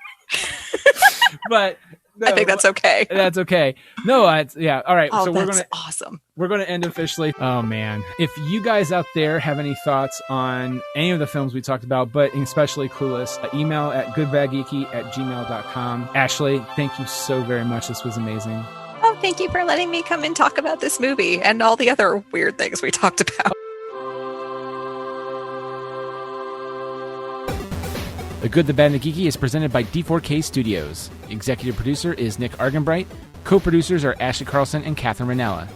[SPEAKER 1] But no,
[SPEAKER 2] I think that's okay.
[SPEAKER 1] That's okay. No, yeah. All right.
[SPEAKER 2] Oh,
[SPEAKER 1] so
[SPEAKER 2] that's awesome.
[SPEAKER 1] We're gonna end officially. Oh man. If you guys out there have any thoughts on any of the films we talked about, but especially Clueless, email at goodbadgeeky@gmail.com. Ashley, thank you so very much. This was amazing.
[SPEAKER 2] Oh, thank you for letting me come and talk about this movie and all the other weird things we talked about.
[SPEAKER 1] The Good, the Bad, and the Geeky is presented by D4K Studios. Executive producer is Nick Argenbright. Co-producers are Ashley Carlson and Catherine Ranella.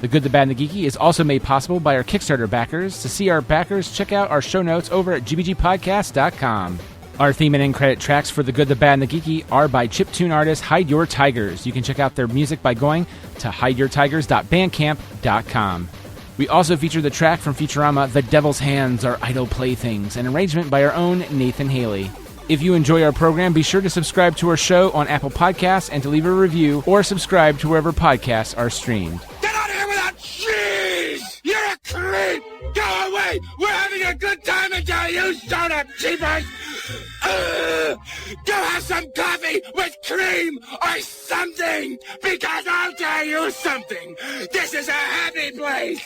[SPEAKER 1] The Good, the Bad, and the Geeky is also made possible by our Kickstarter backers. To see our backers, check out our show notes over at gbgpodcast.com. Our theme and end credit tracks for The Good, the Bad, and the Geeky are by chiptune artist Hide Your Tigers. You can check out their music by going to hideyourtigers.bandcamp.com. We also feature the track from Futurama, The Devil's Hands Are Idle Playthings, an arrangement by our own Nathan Haley. If you enjoy our program, be sure to subscribe to our show on Apple Podcasts and to leave a review or subscribe to wherever podcasts are streamed.
[SPEAKER 4] Get out of here without cheese! You're a creep! Go away! We're having a good time until you showed up, cheapers! Go have some coffee with cream or something! Because I'll tell you something! This is a happy place!